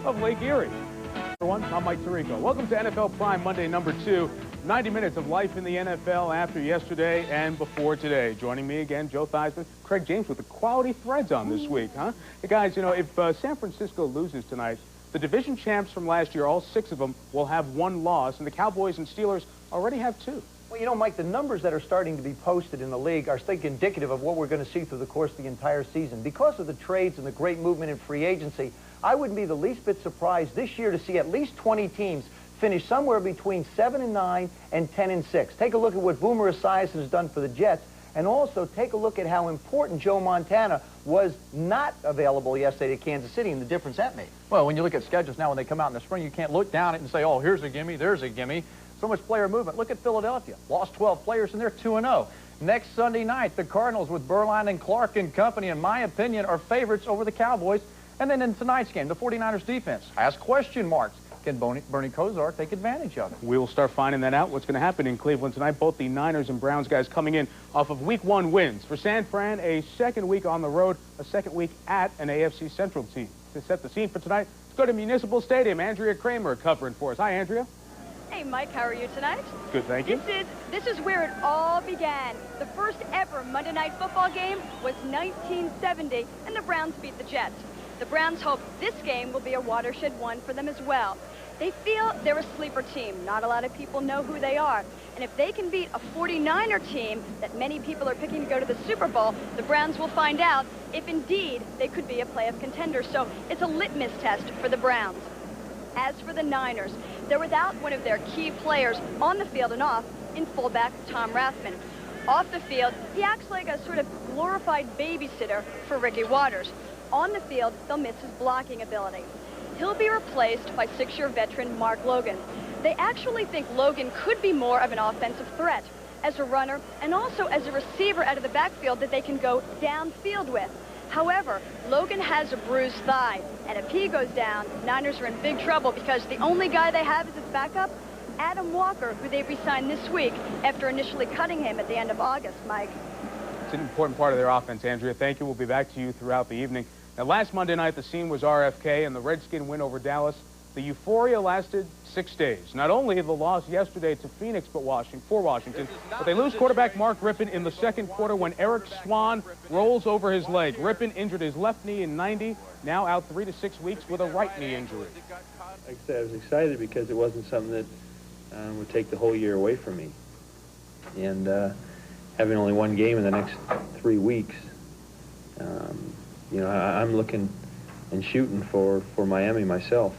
of Lake Erie. Everyone, I'm Mike Tirico. Welcome to NFL Prime Monday number 2. 90 minutes of life in the NFL after yesterday and before today. Joining me again, Joe Theismann, Craig James with the quality threads on this week, huh? Hey guys, you know, if San Francisco loses tonight, the division champs from last year, all 6 of them, will have 1 loss, and the Cowboys and Steelers already have 2. Well, you know, Mike, the numbers that are starting to be posted in the league are, I think, indicative of what we're going to see through the course of the entire season. Because of the trades and the great movement in free agency, I wouldn't be the least bit surprised this year to see at least 20 teams finish somewhere between 7-9 and 10-6. Take a look at what Boomer Esiason has done for the Jets, and also take a look at how important Joe Montana was not available yesterday to Kansas City and the difference that made. Well, when you look at schedules now, when they come out in the spring, you can't look down at it and say, oh, here's a gimme, there's a gimme. So much player movement. Look at Philadelphia. Lost 12 players, and they're 2-0. Next Sunday night, the Cardinals with Berline and Clark and company, in my opinion, are favorites over the Cowboys. And then in tonight's game, the 49ers defense has question marks. Can Bernie Kosar take advantage of it? We will start finding that out, what's going to happen in Cleveland tonight. Both the Niners and Browns guys coming in off of Week 1 wins. For San Fran, a second week on the road, a second week at an AFC Central team. To set the scene for tonight, let's go to Municipal Stadium. Andrea Kramer covering for us. Hi, Andrea. Hey, Mike, how are you tonight? Good, thank you. This is where it all began. The first ever Monday Night Football game was 1970, and the Browns beat the Jets. The Browns hope this game will be a watershed one for them as well. They feel they're a sleeper team. Not a lot of people know who they are. And if they can beat a 49er team that many people are picking to go to the Super Bowl, the Browns will find out if indeed they could be a playoff contender. So it's a litmus test for the Browns. As for the Niners, they're without one of their key players on the field and off in fullback Tom Rathman. Off the field, he acts like a sort of glorified babysitter for Ricky Watters. On the field, they'll miss his blocking ability. He'll be replaced by 6-year veteran Mark Logan. They actually think Logan could be more of an offensive threat as a runner and also as a receiver out of the backfield that they can go downfield with. However, Logan has a bruised thigh, and if he goes down, Niners are in big trouble because the only guy they have as his backup, Adam Walker, who they re-signed this week after initially cutting him at the end of August, Mike. It's an important part of their offense, Andrea. Thank you. We'll be back to you throughout the evening. Now, last Monday night, the scene was RFK and the Redskin win over Dallas. The euphoria lasted 6 days. Not only the loss yesterday to Phoenix for Washington, but they lose quarterback Mark Rypien in the second quarter when Eric Swan rolls over his leg. Rypien injured his left knee in 90, now out 3 to 6 weeks with a right knee injury. Like I said, I was excited because it wasn't something that would take the whole year away from me. And having only 1 game in the next 3 weeks, you know, I'm looking and shooting for Miami myself.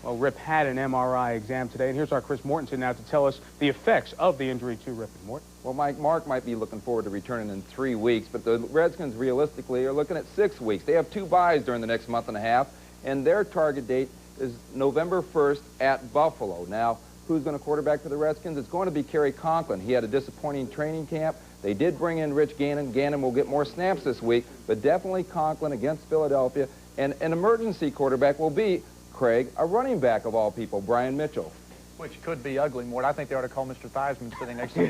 Well, Rip had an MRI exam today, and here's our Chris Mortensen now to tell us the effects of the injury to Rypien. Mort? Well, Mark might be looking forward to returning in 3 weeks, but the Redskins realistically are looking at 6 weeks. They have 2 byes during the next month and a half, and their target date is November 1st at Buffalo. Now, who's going to quarterback for the Redskins? It's going to be Kerry Conklin. He had a disappointing training camp. They did bring in Rich Gannon. Gannon will get more snaps this week, but definitely Conklin against Philadelphia. And an emergency quarterback will be, Craig, a running back of all people, Brian Mitchell. Which could be ugly, Mort. I think they ought to call Mr. Theismann sitting next to me.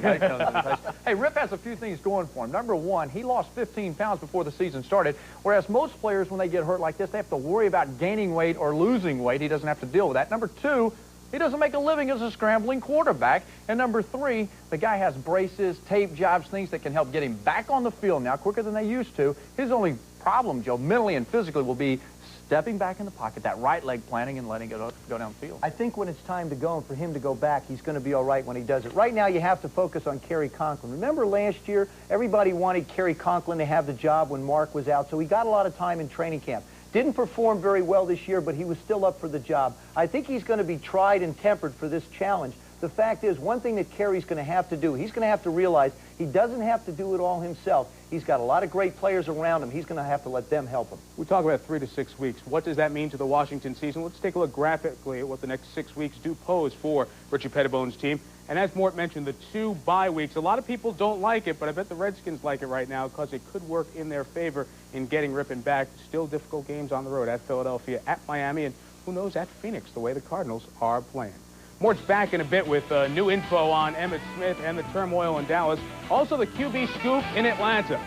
Hey, Rip has a few things going for him. Number one, he lost 15 pounds before the season started, whereas most players, when they get hurt like this, they have to worry about gaining weight or losing weight. He doesn't have to deal with that. Number two, he doesn't make a living as a scrambling quarterback. And number three, the guy has braces, tape jobs, things that can help get him back on the field now quicker than they used to. His only problem, Joe, mentally and physically, will be stepping back in the pocket, that right leg planting and letting it go downfield. I think when it's time to go and for him to go back, he's going to be all right when he does it. Right now, you have to focus on Kerry Conklin. Remember last year, everybody wanted Kerry Conklin to have the job when Mark was out, so he got a lot of time in training camp. Didn't perform very well this year, but he was still up for the job. I think he's going to be tried and tempered for this challenge. The fact is, one thing that Kerry's going to have to do, he's going to have to realize he doesn't have to do it all himself. He's got a lot of great players around him. He's going to have to let them help him. We talk about 3 to 6 weeks. What does that mean to the Washington season? Let's take a look graphically at what the next 6 weeks do pose for Richie Pettibone's team. And as Mort mentioned, the 2 bye weeks. A lot of people don't like it, but I bet the Redskins like it right now because it could work in their favor in getting Rypien back. Still difficult games on the road at Philadelphia, at Miami, and who knows, at Phoenix, the way the Cardinals are playing. Mort's back in a bit with new info on Emmitt Smith and the turmoil in Dallas. Also the QB scoop in Atlanta.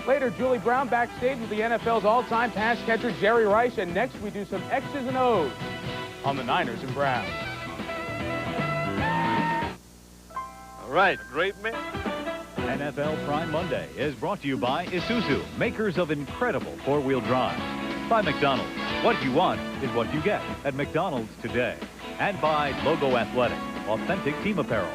Later, Julie Brown backstage with the NFL's all-time pass catcher, Jerry Rice. And next, we do some X's and O's. on the Niners and Browns. All right, great man. NFL Prime Monday is brought to you by Isuzu, makers of incredible four-wheel drive. By McDonald's, what you want is what you get at McDonald's today. And by Logo Athletic, authentic team apparel.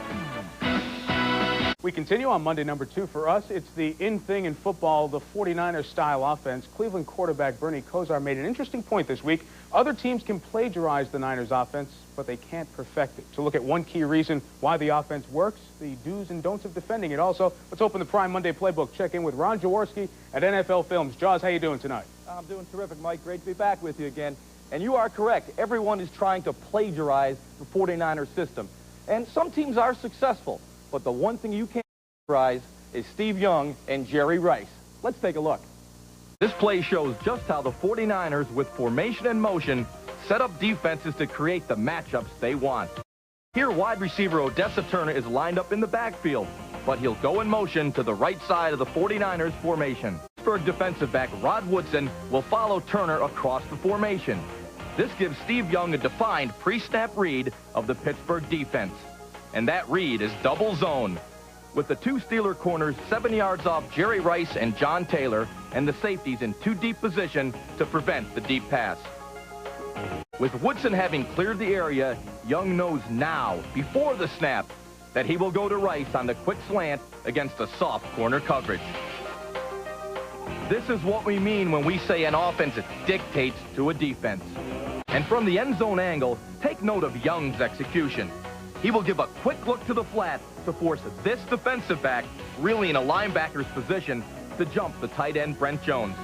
We continue on Monday number 2 for us. It's the in thing in football, the 49ers style offense. Cleveland quarterback Bernie Kosar made an interesting point this week. Other teams can plagiarize the Niners offense, but they can't perfect it. To look at one key reason why the offense works, the do's and don'ts of defending it. Also, let's open the Prime Monday playbook. Check in with Ron Jaworski at NFL Films. Jaws, how you doing tonight? I'm doing terrific, Mike. Great to be back with you again. And you are correct. Everyone is trying to plagiarize the 49ers system. And some teams are successful. But the one thing you can't plagiarize is Steve Young and Jerry Rice. Let's take a look. This play shows just how the 49ers, with formation and motion, set up defenses to create the matchups they want. Here, wide receiver Odessa Turner is lined up in the backfield, but he'll go in motion to the right side of the 49ers formation. Pittsburgh defensive back Rod Woodson will follow Turner across the formation. This gives Steve Young a defined pre-snap read of the Pittsburgh defense. And that read is double zone, with the two Steeler corners 7 yards off Jerry Rice and John Taylor, and the safeties in too deep position to prevent the deep pass. With Woodson having cleared the area, Young knows now, before the snap, that he will go to Rice on the quick slant against a soft corner coverage. This is what we mean when we say an offense dictates to a defense. And from the end zone angle, take note of Young's execution. He will give a quick look to the flat to force this defensive back, really in a linebacker's position, to jump the tight end Brent Jones.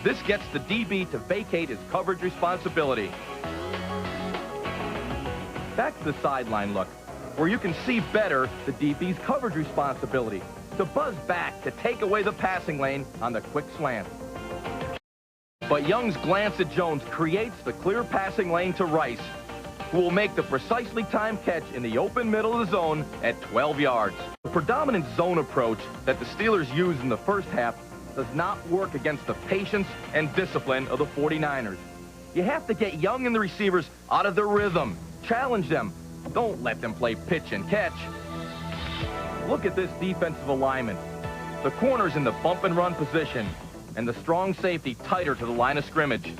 This gets the DB to vacate his coverage responsibility. Back to the sideline look, where you can see better the DB's coverage responsibility, to buzz back to take away the passing lane on the quick slant. But Young's glance at Jones creates the clear passing lane to Rice, who will make the precisely timed catch in the open middle of the zone at 12 yards. The predominant zone approach that the Steelers used in the first half does not work against the patience and discipline of the 49ers. You have to get Young and the receivers out of their rhythm. Challenge them. Don't let them play pitch and catch. Look at this defensive alignment. The corners in the bump and run position, and the strong safety tighter to the line of scrimmage.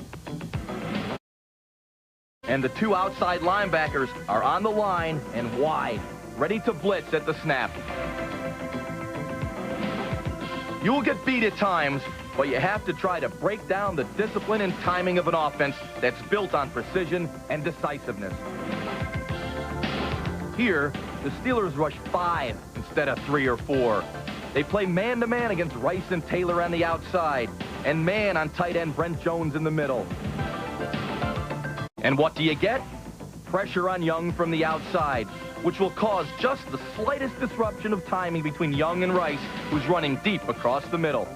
And the two outside linebackers are on the line and wide, ready to blitz at the snap. You will get beat at times, but you have to try to break down the discipline and timing of an offense that's built on precision and decisiveness. Here, the Steelers rush 5 instead of 3 or 4. They play man-to-man against Rice and Taylor on the outside, and man on tight end Brent Jones in the middle. And what do you get? Pressure on Young from the outside, which will cause just the slightest disruption of timing between Young and Rice, who's running deep across the middle.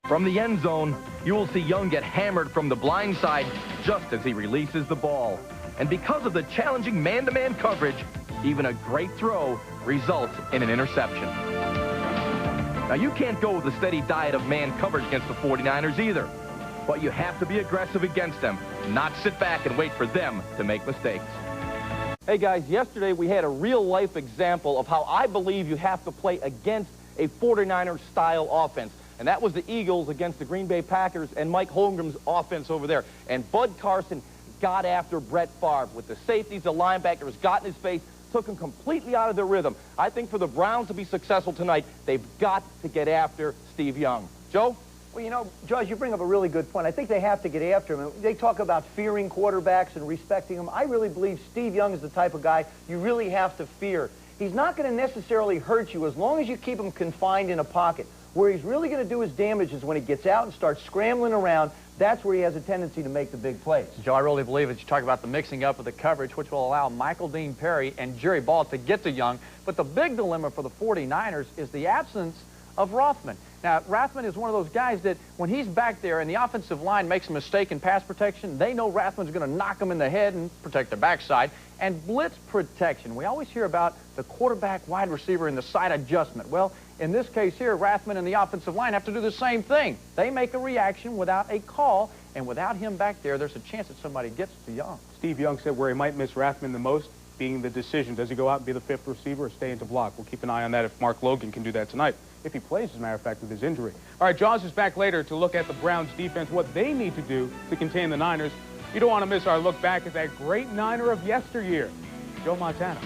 From the end zone, you will see Young get hammered from the blind side just as he releases the ball. And because of the challenging man-to-man coverage, even a great throw results in an interception. Now, you can't go with a steady diet of man coverage against the 49ers either. But you have to be aggressive against them, not sit back and wait for them to make mistakes. Hey guys, yesterday we had a real-life example of how I believe you have to play against a 49ers style offense. And that was the Eagles against the Green Bay Packers and Mike Holmgren's offense over there. And Bud Carson got after Brett Favre with the safeties, the linebackers, got in his face, took him completely out of their rhythm. I think for the Browns to be successful tonight, they've got to get after Steve Young. Joe? Well, you know, Judge, you bring up a really good point. I think they have to get after him. They talk about fearing quarterbacks and respecting them. I really believe Steve Young is the type of guy you really have to fear. He's not going to necessarily hurt you as long as you keep him confined in a pocket. Where he's really going to do his damage is when he gets out and starts scrambling around. That's where he has a tendency to make the big plays. Joe, I really believe that you talk about the mixing up of the coverage, which will allow Michael Dean Perry and Jerry Ball to get to Young. But the big dilemma for the 49ers is the absence of Rothman. Now, Rothman is one of those guys that when he's back there and the offensive line makes a mistake in pass protection, they know Rothman's going to knock them in the head and protect their backside. And blitz protection. We always hear about the quarterback, wide receiver, and the side adjustment. Well, in this case here, Rothman and the offensive line have to do the same thing. They make a reaction without a call, And without him back there, there's a chance that somebody gets to Young. Steve Young said where he might miss Rathman the most being the decision. Does he go out and be the fifth receiver or stay into block? We'll keep an eye on that if Mark Logan can do that tonight, if he plays, as a matter of fact, with his injury. All right, Jaws is back later to look at the Browns' defense, what they need to do to contain the Niners. You don't want to miss our look back at that great Niner of yesteryear, Joe Montana.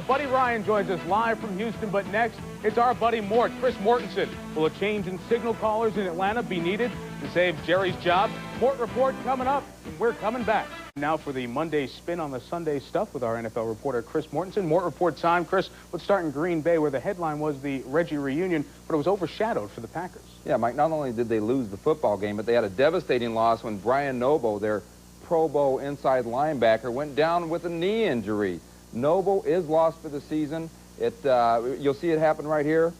Buddy Ryan joins us live from Houston, but next, it's our buddy Mort, Chris Mortensen. Will a change in signal callers in Atlanta be needed to save Jerry's job? Mort Report coming up, and we're coming back. Now for the Monday spin on the Sunday stuff with our NFL reporter, Chris Mortensen. Mort Report time. Chris, let's start in Green Bay, where the headline was the Reggie reunion, but it was overshadowed for the Packers. Yeah, Mike, not only did they lose the football game, but they had a devastating loss when Brian Noble, their Pro Bowl inside linebacker, went down with a knee injury. Noble is lost for the season. You'll see it happen right here.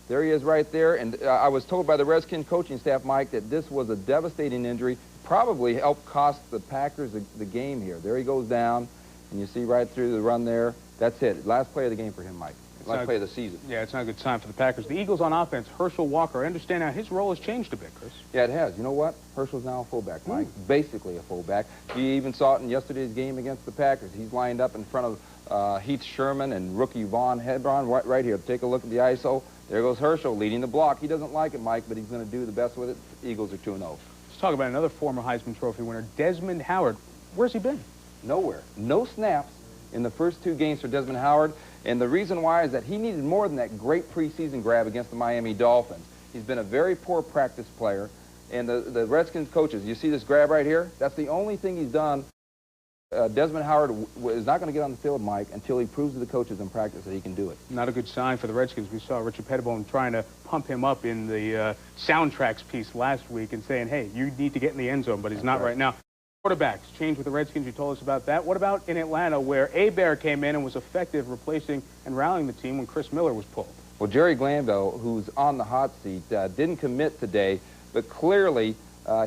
There he is right there. And I was told by the Redskins coaching staff, Mike, that this was a devastating injury. Probably helped cost the Packers the game here. There he goes down, and you see right through the run there. That's it. Last play of the game for him, Mike. Last play of the season. Yeah, it's not a good sign for the Packers. The Eagles on offense, Herschel Walker. I understand now his role has changed a bit, Chris. Yeah, it has. You know what? Herschel's now a fullback, Mike. Basically a fullback. You even saw it in yesterday's game against the Packers. He's lined up in front of Heath Sherman and rookie Vaughn Hebron right here. Take a look at the ISO. There goes Herschel leading the block. He doesn't like it, Mike, but he's going to do the best with it. The Eagles are 2-0. Let's talk about another former Heisman Trophy winner, Desmond Howard. Where's he been? Nowhere. No snaps in the first 2 games for Desmond Howard. And the reason why is that he needed more than that great preseason grab against the Miami Dolphins. He's been a very poor practice player. And the Redskins coaches, you see this grab right here? That's the only thing he's done. Desmond Howard is not going to get on the field, Mike, until he proves to the coaches in practice that he can do it. Not a good sign for the Redskins. We saw Richard Pettibone trying to pump him up in the soundtracks piece last week and saying, hey, you need to get in the end zone, but he's not right now. Quarterbacks changed with the Redskins. You told us about that. What about in Atlanta, where Hebert came in and was effective replacing and rallying the team when Chris Miller was pulled? Well, Jerry Glanville, who's on the hot seat, didn't commit today, but clearly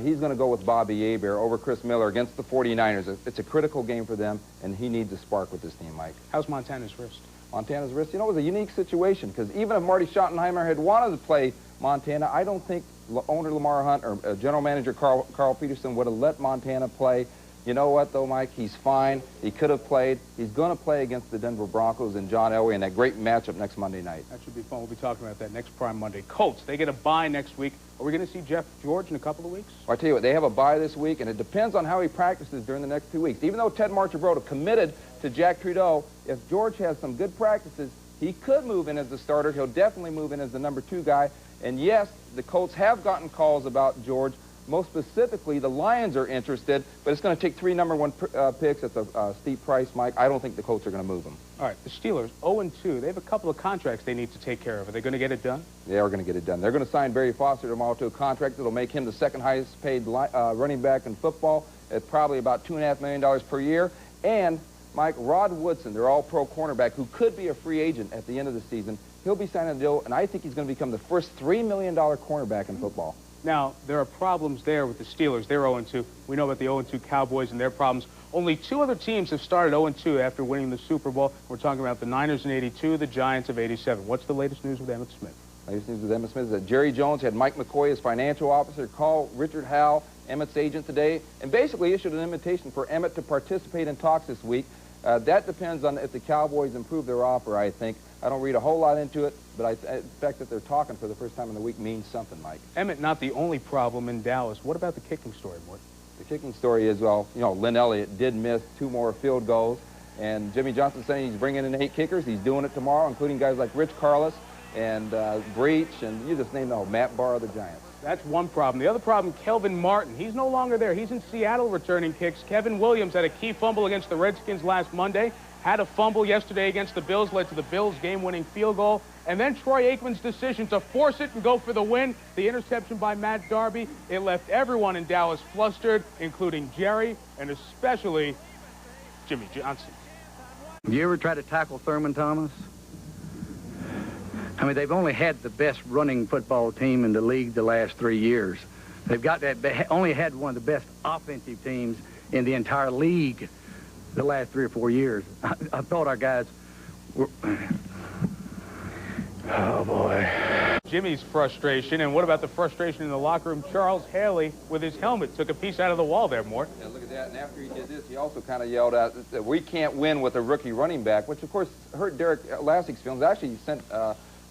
he's going to go with Bobby Hebert over Chris Miller against the 49ers. It's a critical game for them, and he needs a spark with this team, Mike. How's Montana's wrist? Montana's wrist, you know, it was a unique situation, because even if Marty Schottenheimer had wanted to play Montana, I don't think owner Lamar Hunt or general manager Carl Peterson would have let Montana play. You know what, though, Mike? He's fine. He could have played. He's going to play against the Denver Broncos and John Elway in that great matchup next Monday night. That should be fun. We'll be talking about that next Prime Monday. Colts, they get a bye next week. Are we going to see Jeff George in a couple of weeks? Well, I tell you what, they have a bye this week, and it depends on how he practices during the next 2 weeks. Even though Ted Marchibroda committed to Jack Trudeau, if George has some good practices, he could move in as the starter. He'll definitely move in as the number 2 guy. And yes, the Colts have gotten calls about George. Most specifically, the Lions are interested, but it's going to take 3 number 1 picks at the steep price, Mike. I don't think the Colts are going to move them. All right, the Steelers, 0-2. They have a couple of contracts they need to take care of. Are they going to get it done? They are going to get it done. They're going to sign Barry Foster tomorrow to a contract that will make him the 2nd highest paid running back in football at probably about $2.5 million per year. And, Mike, Rod Woodson, their all-pro cornerback, who could be a free agent at the end of the season, he'll be signing a deal, and I think he's going to become the first $3 million cornerback in football. Now, there are problems there with the Steelers. They're 0-2. We know about the 0-2 Cowboys and their problems. Only 2 other teams have started 0-2 after winning the Super Bowl. We're talking about the Niners in '82, the Giants of '87. What's the latest news with Emmitt Smith? Latest news with Emmitt Smith is that Jerry Jones had Mike McCoy as financial officer call Richard Howell, Emmitt's agent, today, and basically issued an invitation for Emmitt to participate in talks this week. That depends on if the Cowboys improve their offer, I think. I don't read a whole lot into it, but the fact that they're talking for the first time in the week means something, Mike. Emmitt, not the only problem in Dallas. What about the kicking story, Mort? The kicking story is, well, you know, Lynn Elliott did miss 2 more field goals, and Jimmy Johnson saying he's bringing in 8 kickers. He's doing it tomorrow, including guys like Rich Carlos and Breach, and you just named the whole Matt Barr of the Giants. That's one problem. The other problem, Kelvin Martin. He's no longer there. He's in Seattle returning kicks. Kevin Williams had a key fumble against the Redskins last Monday. Had a fumble yesterday against the Bills, led to the Bills' game-winning field goal. And then Troy Aikman's decision to force it and go for the win. The interception by Matt Darby. It left everyone in Dallas flustered, including Jerry and especially Jimmy Johnson. Have you ever tried to tackle Thurman Thomas? I mean, they've only had the best running football team in the league the last 3 years. They've got that, only had one of the best offensive teams in the entire league the last 3 or 4 years. I thought our guys were... Oh, boy. Jimmy's frustration, and what about the frustration in the locker room? Charles Haley, with his helmet, took a piece out of the wall there, Mort. Yeah, look at that. And after he did this, he also kind of yelled out that we can't win with a rookie running back, which, of course, hurt Derek Lastik's feelings. Actually, he sent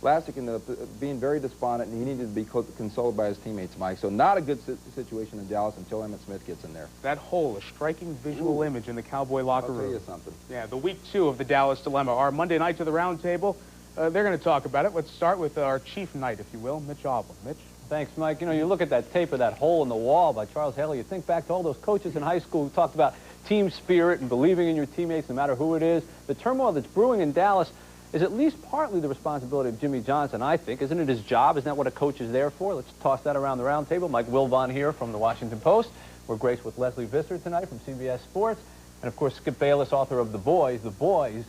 Lastik into being very despondent, and he needed to be consoled by his teammates, Mike. So not a good situation in Dallas until Emmitt Smith gets in there. That hole, a striking visual image in the Cowboy locker room. I'll tell you something. Yeah, the week 2 of the Dallas Dilemma. Our Monday night to the round table. They're going to talk about it. Let's start with our chief knight, if you will, Mitch Albom. Mitch? Thanks, Mike. You know, you look at that tape of that hole in the wall by Charles Haley, you think back to all those coaches in high school who talked about team spirit and believing in your teammates no matter who it is. The turmoil that's brewing in Dallas is at least partly the responsibility of Jimmy Johnson, I think. Isn't it his job? Isn't that what a coach is there for? Let's toss that around the round table. Mike Wilbon here from the Washington Post. We're graced with Leslie Visser tonight from CBS Sports. And, of course, Skip Bayless, author of The Boys. The boys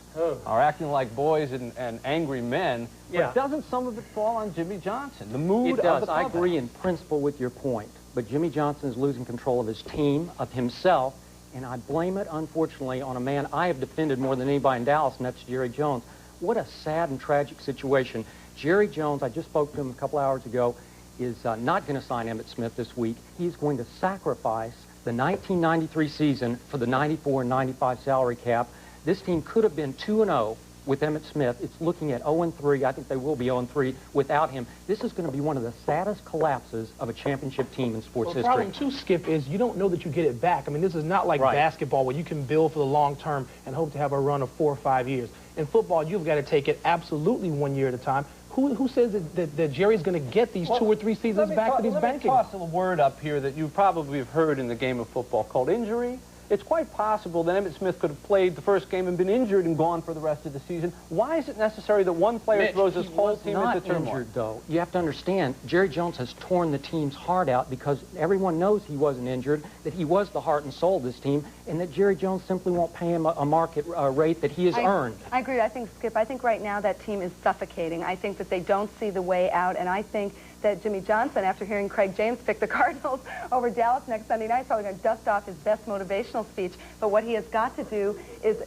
are acting like boys and angry men. But doesn't some of it fall on Jimmy Johnson? The mood of the clubhouse? I agree in principle with your point. But Jimmy Johnson is losing control of his team, of himself. And I blame it, unfortunately, on a man I have defended more than anybody in Dallas, and that's Jerry Jones. What a sad and tragic situation. Jerry Jones, I just spoke to him a couple hours ago, is not going to sign Emmitt Smith this week. He's going to sacrifice the 1993 season for the 94 and 95 salary cap. This team could have been 2-0 with Emmitt Smith. It's looking at 0-3. I think they will be 0-3 without him. This is going to be one of the saddest collapses of a championship team in sports history. The problem, too, Skip, is you don't know that you get it back. I mean, this is not like basketball where you can build for the long term and hope to have a run of 4 or 5 years. In football, you've got to take it absolutely 1 year at a time. Who says that Jerry's going to get these 2 or 3 seasons back that he's banking? Let me toss a word up here that you probably have heard in the game of football called injury. It's quite possible that Emmitt Smith could have played the first game and been injured and gone for the rest of the season. Why is it necessary that one player throws his whole team into turmoil? Injured, though. You have to understand, Jerry Jones has torn the team's heart out because everyone knows he wasn't injured, that he was the heart and soul of this team, and that Jerry Jones simply won't pay him a market rate that he has earned. I agree. I think, Skip, I think right now that team is suffocating. I think that they don't see the way out, and I think that Jimmy Johnson, after hearing Craig James pick the Cardinals over Dallas next Sunday night, is probably going to dust off his best motivational speech. But what he has got to do is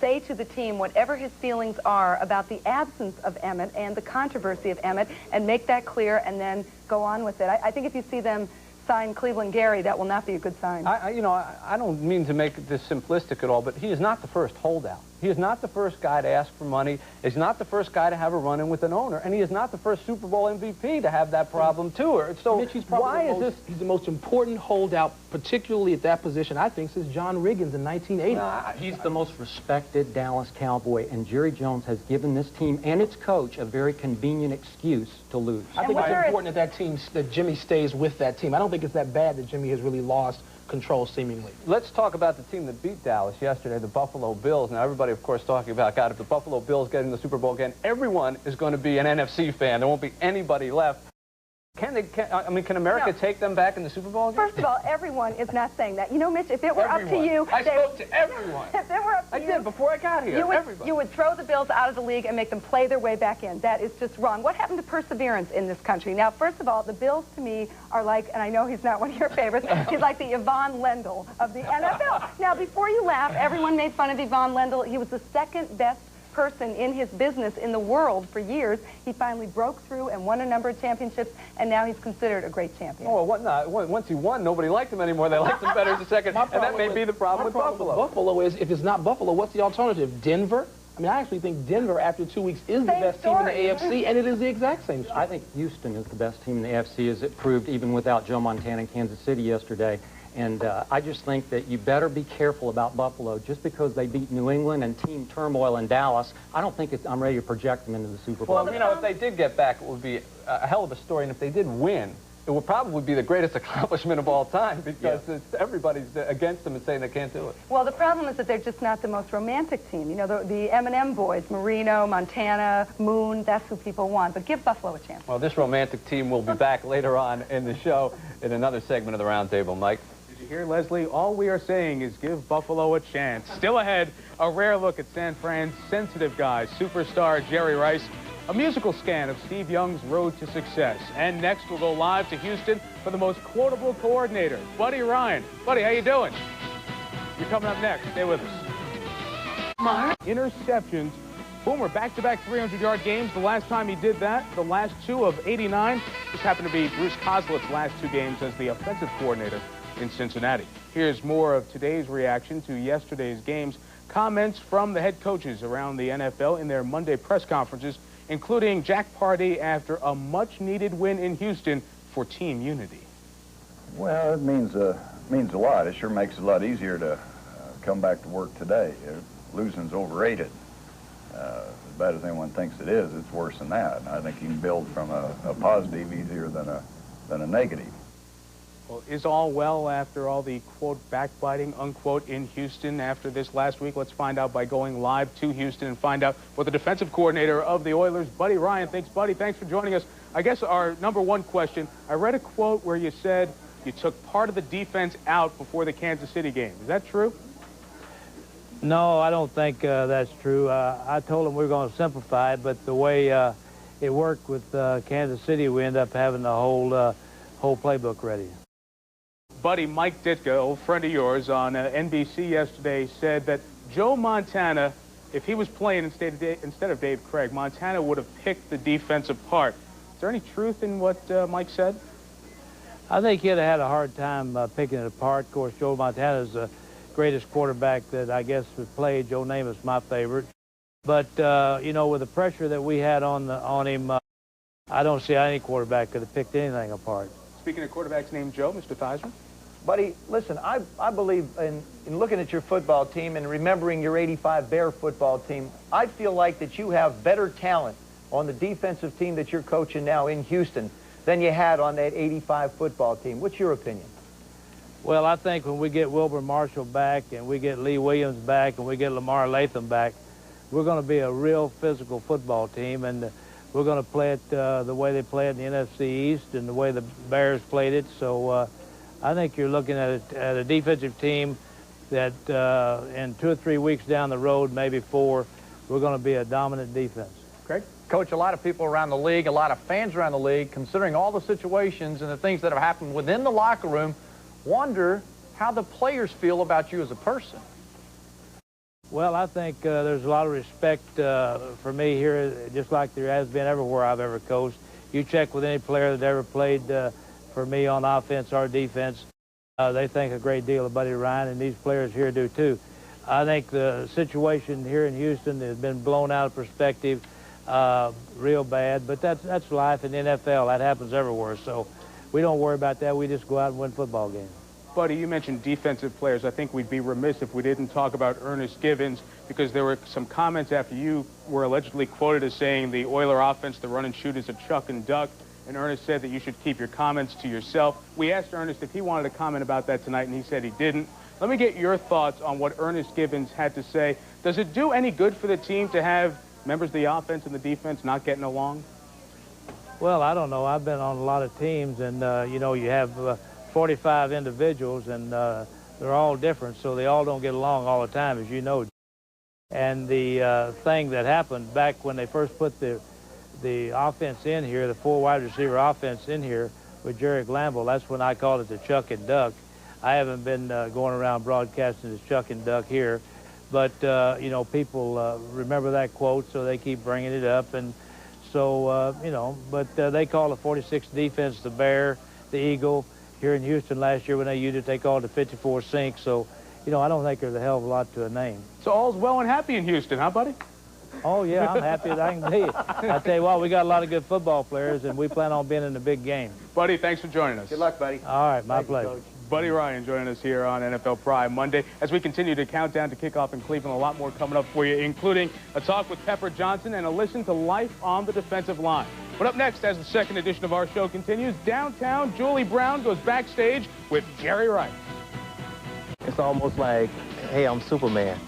say to the team whatever his feelings are about the absence of Emmitt and the controversy of Emmitt and make that clear and then go on with it. I think if you see them sign Cleveland Gary, that will not be a good sign. I don't mean to make this simplistic at all, but he is not the first holdout. He is not the first guy to ask for money. He's not the first guy to have a run-in with an owner. And he is not the first Super Bowl MVP to have that problem, too. So Mitch, he's the most important holdout, particularly at that position, I think, since John Riggins in 1980. He's the most respected Dallas Cowboy, and Jerry Jones has given this team and its coach a very convenient excuse to lose. I think it's important that Jimmy stays with that team. I don't think it's that bad that Jimmy has really lost control, seemingly. Let's talk about the team that beat Dallas yesterday, the Buffalo Bills. Now, everybody, of course, talking about, God, if the Buffalo Bills get in the Super Bowl again, everyone is going to be an NFC fan. There won't be anybody left. Can America take them back in the Super Bowl again? First of all, everyone is not saying that. You know, Mitch, if it were up to you... I spoke to everyone. If it were up to you... I did, before I got here, you would throw the Bills out of the league and make them play their way back in. That is just wrong. What happened to perseverance in this country? Now, first of all, the Bills, to me, are like, and I know he's not one of your favorites, he's like the Yvonne Lendl of the NFL. Now, before you laugh, everyone made fun of Yvonne Lendl. He was the second best person in his business in the world for years. He finally broke through and won a number of championships, and now he's considered a great champion. Oh, well, once he won, nobody liked him anymore. They liked him better as a second, and that may be the problem with Buffalo. Buffalo is, if it's not Buffalo, what's the alternative? Denver? I mean, I actually think Denver, after 2 weeks, is the best team in the AFC, and it is the exact same story. I think Houston is the best team in the AFC, as it proved even without Joe Montana in Kansas City yesterday. And I just think that you better be careful about Buffalo. Just because they beat New England and team turmoil in Dallas, I don't think I'm ready to project them into the Super Bowl. Well, you know, if they did get back, it would be a hell of a story. And if they did win, it would probably be the greatest accomplishment of all time because everybody's against them and saying they can't do it. Well, the problem is that they're just not the most romantic team. You know, the M&M boys, Marino, Montana, Moon, that's who people want. But give Buffalo a chance. Well, this romantic team will be back later on in the show in another segment of the Roundtable. Mike? Here, Leslie, all we are saying is give Buffalo a chance. Still ahead, a rare look at San Fran's sensitive guy, superstar Jerry Rice, a musical scan of Steve Young's road to success. And next, we'll go live to Houston for the most quotable coordinator, Buddy Ryan. Buddy, how you doing? You're coming up next. Stay with us. Interceptions Boomer, back-to-back 300-yard games. The last time he did that, the last two of '89, just happened to be Bruce Kozliff's last two games as the offensive coordinator in Cincinnati. Here's more of today's reaction to yesterday's games. Comments from the head coaches around the NFL in their Monday press conferences, including Jack Pardee after a much-needed win in Houston for team unity. Well, it means a lot. It sure makes it a lot easier to come back to work today. Losing's overrated. As bad as anyone thinks it is, it's worse than that. And I think you can build from a positive easier than a negative. Well, is all well after all the, quote, backbiting, unquote, in Houston after this last week? Let's find out by going live to Houston and find out what the defensive coordinator of the Oilers, Buddy Ryan, thinks. Buddy, thanks for joining us. I guess our number one question, I read a quote where you said you took part of the defense out before the Kansas City game. Is that true? No, I don't think that's true. I told them we were going to simplify it, but the way it worked with Kansas City, we ended up having the whole playbook ready. Buddy, Mike Ditka, old friend of yours, on NBC yesterday said that Joe Montana, if he was playing instead of Dave Craig, Montana would have picked the defense apart. Is there any truth in what Mike said? I think he'd have had a hard time picking it apart. Of course, Joe Montana's the greatest quarterback that I guess was played. Joe Namath's my favorite. But, you know, with the pressure that we had on him, I don't see how any quarterback could have picked anything apart. Speaking of quarterbacks named Joe, Mr. Theismann? Buddy, listen, I believe in looking at your football team and remembering your '85 Bear football team, I feel like that you have better talent on the defensive team that you're coaching now in Houston than you had on that '85 football team. What's your opinion? Well, I think when we get Wilbur Marshall back and we get Lee Williams back and we get Lamar Latham back, we're going to be a real physical football team, and we're going to play it the way they play it in the NFC East and the way the Bears played it. So I think you're looking at a defensive team that in 2 or 3 weeks down the road, maybe 4, we're going to be a dominant defense. Craig? Coach, a lot of people around the league, a lot of fans around the league, considering all the situations and the things that have happened within the locker room, wonder how the players feel about you as a person. Well, I think there's a lot of respect for me here, just like there has been everywhere I've ever coached. You check with any player that ever played for me on offense or defense, they think a great deal of Buddy Ryan, and these players here do too. I think the situation here in Houston has been blown out of perspective real bad, but that's life in the NFL. That happens everywhere, so we don't worry about that. We just go out and win football games. Buddy, you mentioned defensive players. I think we'd be remiss if we didn't talk about Ernest Givens, because there were some comments after you were allegedly quoted as saying the Oiler offense, the run and shoot, is a chuck and duck, and Ernest said that you should keep your comments to yourself. We asked Ernest if he wanted to comment about that tonight, and he said he didn't. Let me get your thoughts on what Ernest Givens had to say. Does it do any good for the team to have members of the offense and the defense not getting along? Well, I don't know. I've been on a lot of teams, and, you know, you have 45 individuals, and they're all different, so they all don't get along all the time, as you know. And the thing that happened back when they first put the offense in here, the 4 wide receiver offense in here with Jerry Glanville, that's when I called it the chuck and duck. I haven't been going around broadcasting the chuck and duck here, but, you know, people remember that quote, so they keep bringing it up. And so, you know, but they call the 46th defense the Bear, the Eagle. Here in Houston last year when they used it, they called it 54 Sink. So, you know, I don't think there's a hell of a lot to a name. So all's well and happy in Houston, huh, buddy? Oh, yeah, I'm happy as I can be. I tell you what, we got a lot of good football players, and we plan on being in the big game. Buddy, thanks for joining us. Good luck, buddy. All right, my pleasure. Buddy Ryan joining us here on NFL Prime Monday as we continue to count down to kickoff in Cleveland. A lot more coming up for you, including a talk with Pepper Johnson and a listen to life on the defensive line. But up next, as the second edition of our show continues, downtown, Julie Brown goes backstage with Jerry Rice. It's almost like, hey, I'm Superman.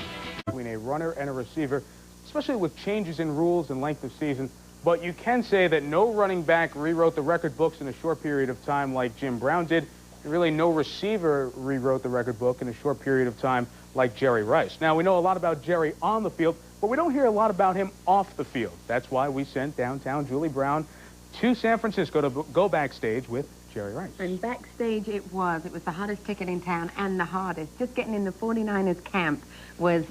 Between a runner and a receiver, especially with changes in rules and length of season. But you can say that no running back rewrote the record books in a short period of time like Jim Brown did. And really, no receiver rewrote the record book in a short period of time like Jerry Rice. Now, we know a lot about Jerry on the field, but we don't hear a lot about him off the field. That's why we sent downtown Julie Brown to San Francisco to go backstage with Jerry Rice. And backstage it was the hottest ticket in town and the hardest. Just getting in the 49ers camp was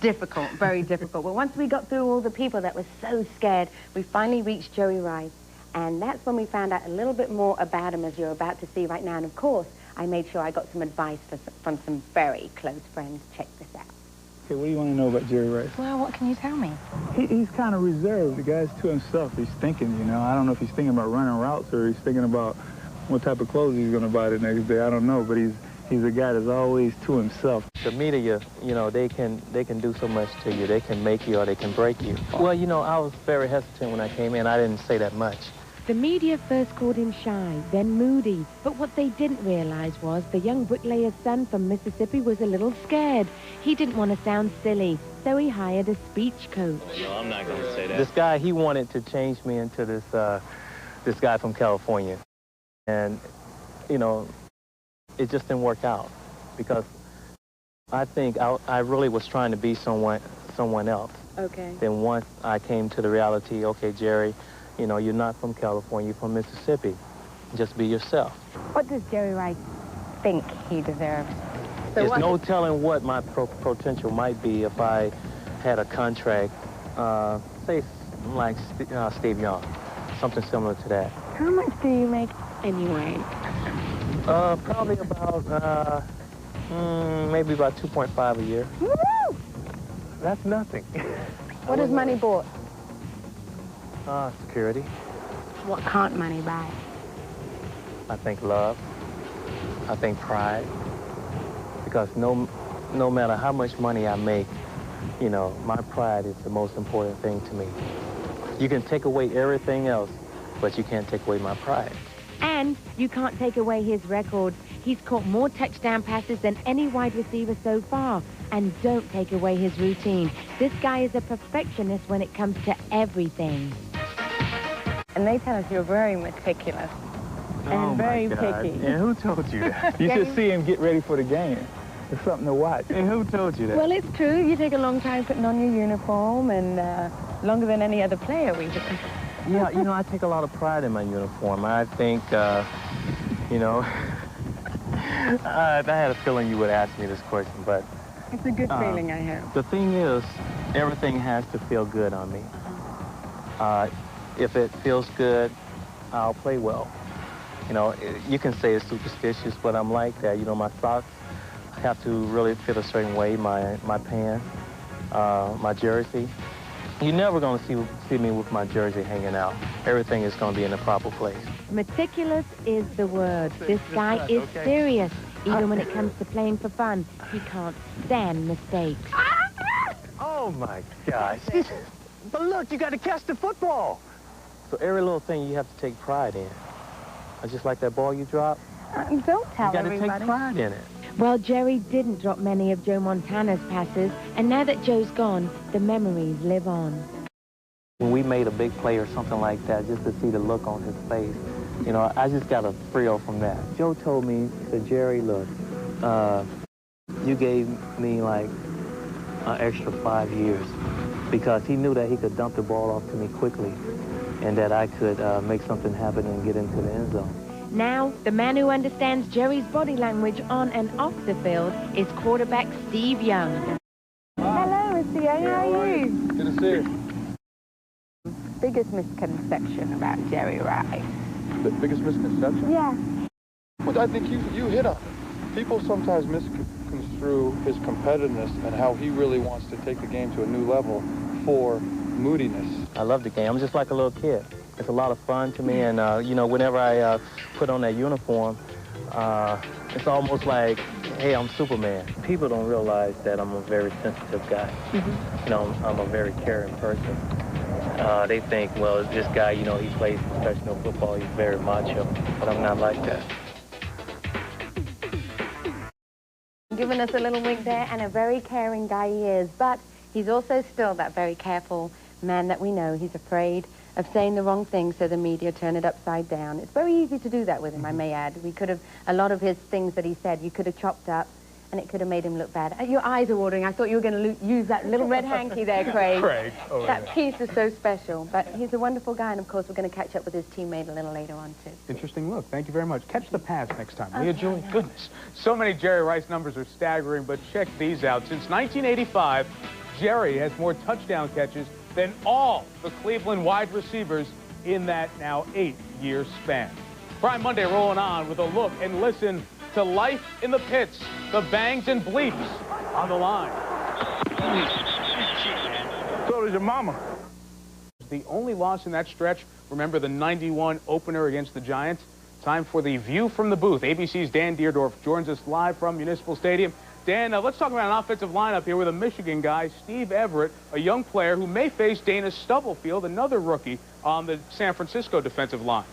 Difficult, very difficult. But once we got through all the people that were so scared, we finally reached Jerry Rice. And that's when we found out a little bit more about him, as you're about to see right now. And of course, I made sure I got some advice from some very close friends. Check this out. Okay, what do you want to know about Jerry Rice? Well, what can you tell me? He's kind of reserved. The guy's to himself. He's thinking, you know. I don't know if he's thinking about running routes or he's thinking about what type of clothes he's going to buy the next day. I don't know, but he's a guy that's always to himself. The media, you know, they can do so much to you. They can make you or they can break you. Well, you know, I was very hesitant when I came in. I didn't say that much. The media first called him shy, then moody. But what they didn't realize was the young bricklayer's son from Mississippi was a little scared. He didn't want to sound silly, so he hired a speech coach. No, I'm not going to say that. This guy, he wanted to change me into this guy from California. And, you know, it just didn't work out because I think I really was trying to be someone else. Okay. Then once I came to the reality, okay, Jerry, you know, you're not from California, you're from Mississippi. Just be yourself. What does Jerry Rice think he deserves? There's no telling what my potential might be if I had a contract, say, like Steve Young, something similar to that. How much do you make anyway? Probably about, maybe about 2.5 a year. Woo! That's nothing. What has money bought? Security. What can't money buy? I think love. I think pride. Because no matter how much money I make, you know, my pride is the most important thing to me. You can take away everything else, but you can't take away my pride. And you can't take away his record. He's caught more touchdown passes than any wide receiver so far. And don't take away his routine. This guy is a perfectionist when it comes to everything. And they tell us you're very meticulous and very picky. And who told you that? You should see him get ready for the game. It's something to watch. And who told you that? Well, it's true. You take a long time putting on your uniform and longer than any other player we do. Yeah, you know, I take a lot of pride in my uniform. I think, you know, I had a feeling you would ask me this question, but... It's a good feeling, I have. The thing is, everything has to feel good on me. If it feels good, I'll play well. You know, you can say it's superstitious, but I'm like that. You know, my socks have to really fit a certain way, my pants, my jersey. You're never going to see me with my jersey hanging out. Everything is going to be in the proper place. Meticulous is the word. This guy is serious. Even when it comes to playing for fun, he can't stand mistakes. Oh, my gosh. But look, you got to catch the football. So every little thing you have to take pride in. Just like that ball you dropped. Don't tell everybody. You got to take pride in it. Well, Jerry didn't drop many of Joe Montana's passes, and now that Joe's gone, the memories live on. When we made a big play or something like that, just to see the look on his face, you know, I just got a thrill from that. Joe told me, he said, Jerry, look, you gave me like an extra 5 years because he knew that he could dump the ball off to me quickly and that I could make something happen and get into the end zone. Now, the man who understands Jerry's body language on and off the field is quarterback Steve Young. Hello, Mr. Young. How are you? Good to see you. Biggest misconception about Jerry Rice? The biggest misconception? Yeah. Well, I think you hit on it. People sometimes misconstrue his competitiveness and how he really wants to take the game to a new level for moodiness. I love the game. I'm just like a little kid. It's a lot of fun to me, and, you know, whenever I put on that uniform, it's almost like, hey, I'm Superman. People don't realize that I'm a very sensitive guy. You know, I'm a very caring person. They think, well, this guy, you know, he plays professional football, he's very macho, but I'm not like that. Giving us a little wink there, and a very caring guy he is, but he's also still that very careful man that we know. He's afraid of saying the wrong thing so the media turn it upside down. It's very easy to do that with him, I may add. We could have, a lot of his things that he said, you could have chopped up, and it could have made him look bad. Your eyes are watering. I thought you were going to use that little red hanky there, Craig. Craig. Oh, that piece is so special. But he's a wonderful guy, and of course, we're going to catch up with his teammate a little later on, too. Interesting look. Thank you very much. Catch the pass next time. Leah Julie, goodness. So many Jerry Rice numbers are staggering, but check these out. Since 1985, Jerry has more touchdown catches than all the Cleveland wide receivers in that now 8-year span. Prime Monday rolling on with a look and listen to life in the pits, the bangs and bleeps on the line. So does your mama. The only loss in that stretch, remember the 91 opener against the Giants? Time for the view from the booth. ABC's Dan Deerdorf joins us live from Municipal Stadium. Dan, let's talk about an offensive lineup here with a Michigan guy, Steve Everett, a young player who may face Dana Stubblefield, another rookie on the San Francisco defensive line.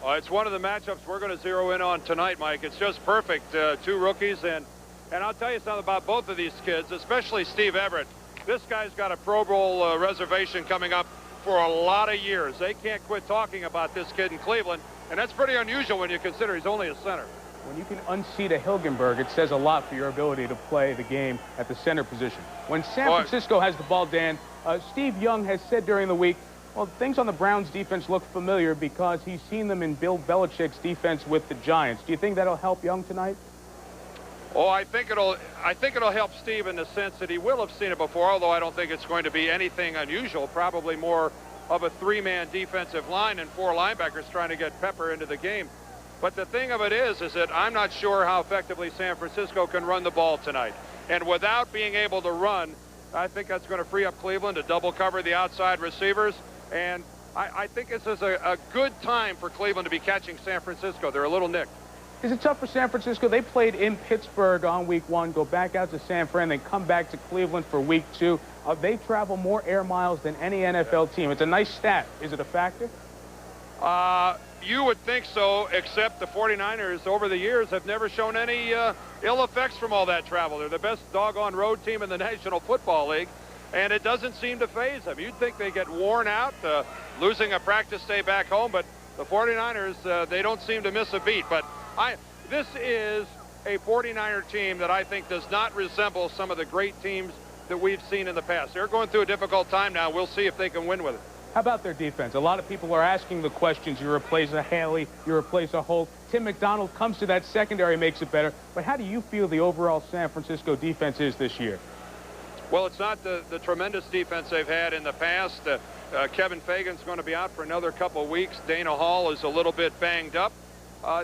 It's one of the matchups we're going to zero in on tonight, Mike. It's just perfect. Two rookies, and I'll tell you something about both of these kids, especially Steve Everett. This guy's got a Pro Bowl reservation coming up for a lot of years. They can't quit talking about this kid in Cleveland, and that's pretty unusual when you consider he's only a center. When you can unseat a Hilgenberg, it says a lot for your ability to play the game at the center position. When San Francisco has the ball, Dan, Steve Young has said during the week, well, things on the Browns defense look familiar because he's seen them in Bill Belichick's defense with the Giants. Do you think that'll help Young tonight? Oh, I think it'll help Steve in the sense that he will have seen it before, although I don't think it's going to be anything unusual. Probably more of a three-man defensive line and four linebackers trying to get Pepper into the game. But the thing of it is that I'm not sure how effectively San Francisco can run the ball tonight. And without being able to run, I think that's going to free up Cleveland to double cover the outside receivers. And I think this is a good time for Cleveland to be catching San Francisco. They're a little nicked. Is it tough for San Francisco? They played in Pittsburgh on week 1, go back out to San Fran, then come back to Cleveland for week 2. They travel more air miles than any NFL team. It's a nice stat. Is it a factor? You would think so, except the 49ers over the years have never shown any ill effects from all that travel. They're the best doggone road team in the National Football League, and it doesn't seem to faze them. You'd think they get worn out losing a practice day back home, but the 49ers, they don't seem to miss a beat. But this is a 49er team that I think does not resemble some of the great teams that we've seen in the past. They're going through a difficult time now. We'll see if they can win with it. How about their defense? A lot of people are asking the questions. You replace a Haley, you replace a Holt. Tim McDonald comes to that secondary, makes it better. But how do you feel the overall San Francisco defense is this year? Well, it's not the tremendous defense they've had in the past. Kevin Fagan's going to be out for another couple of weeks. Dana Hall is a little bit banged up.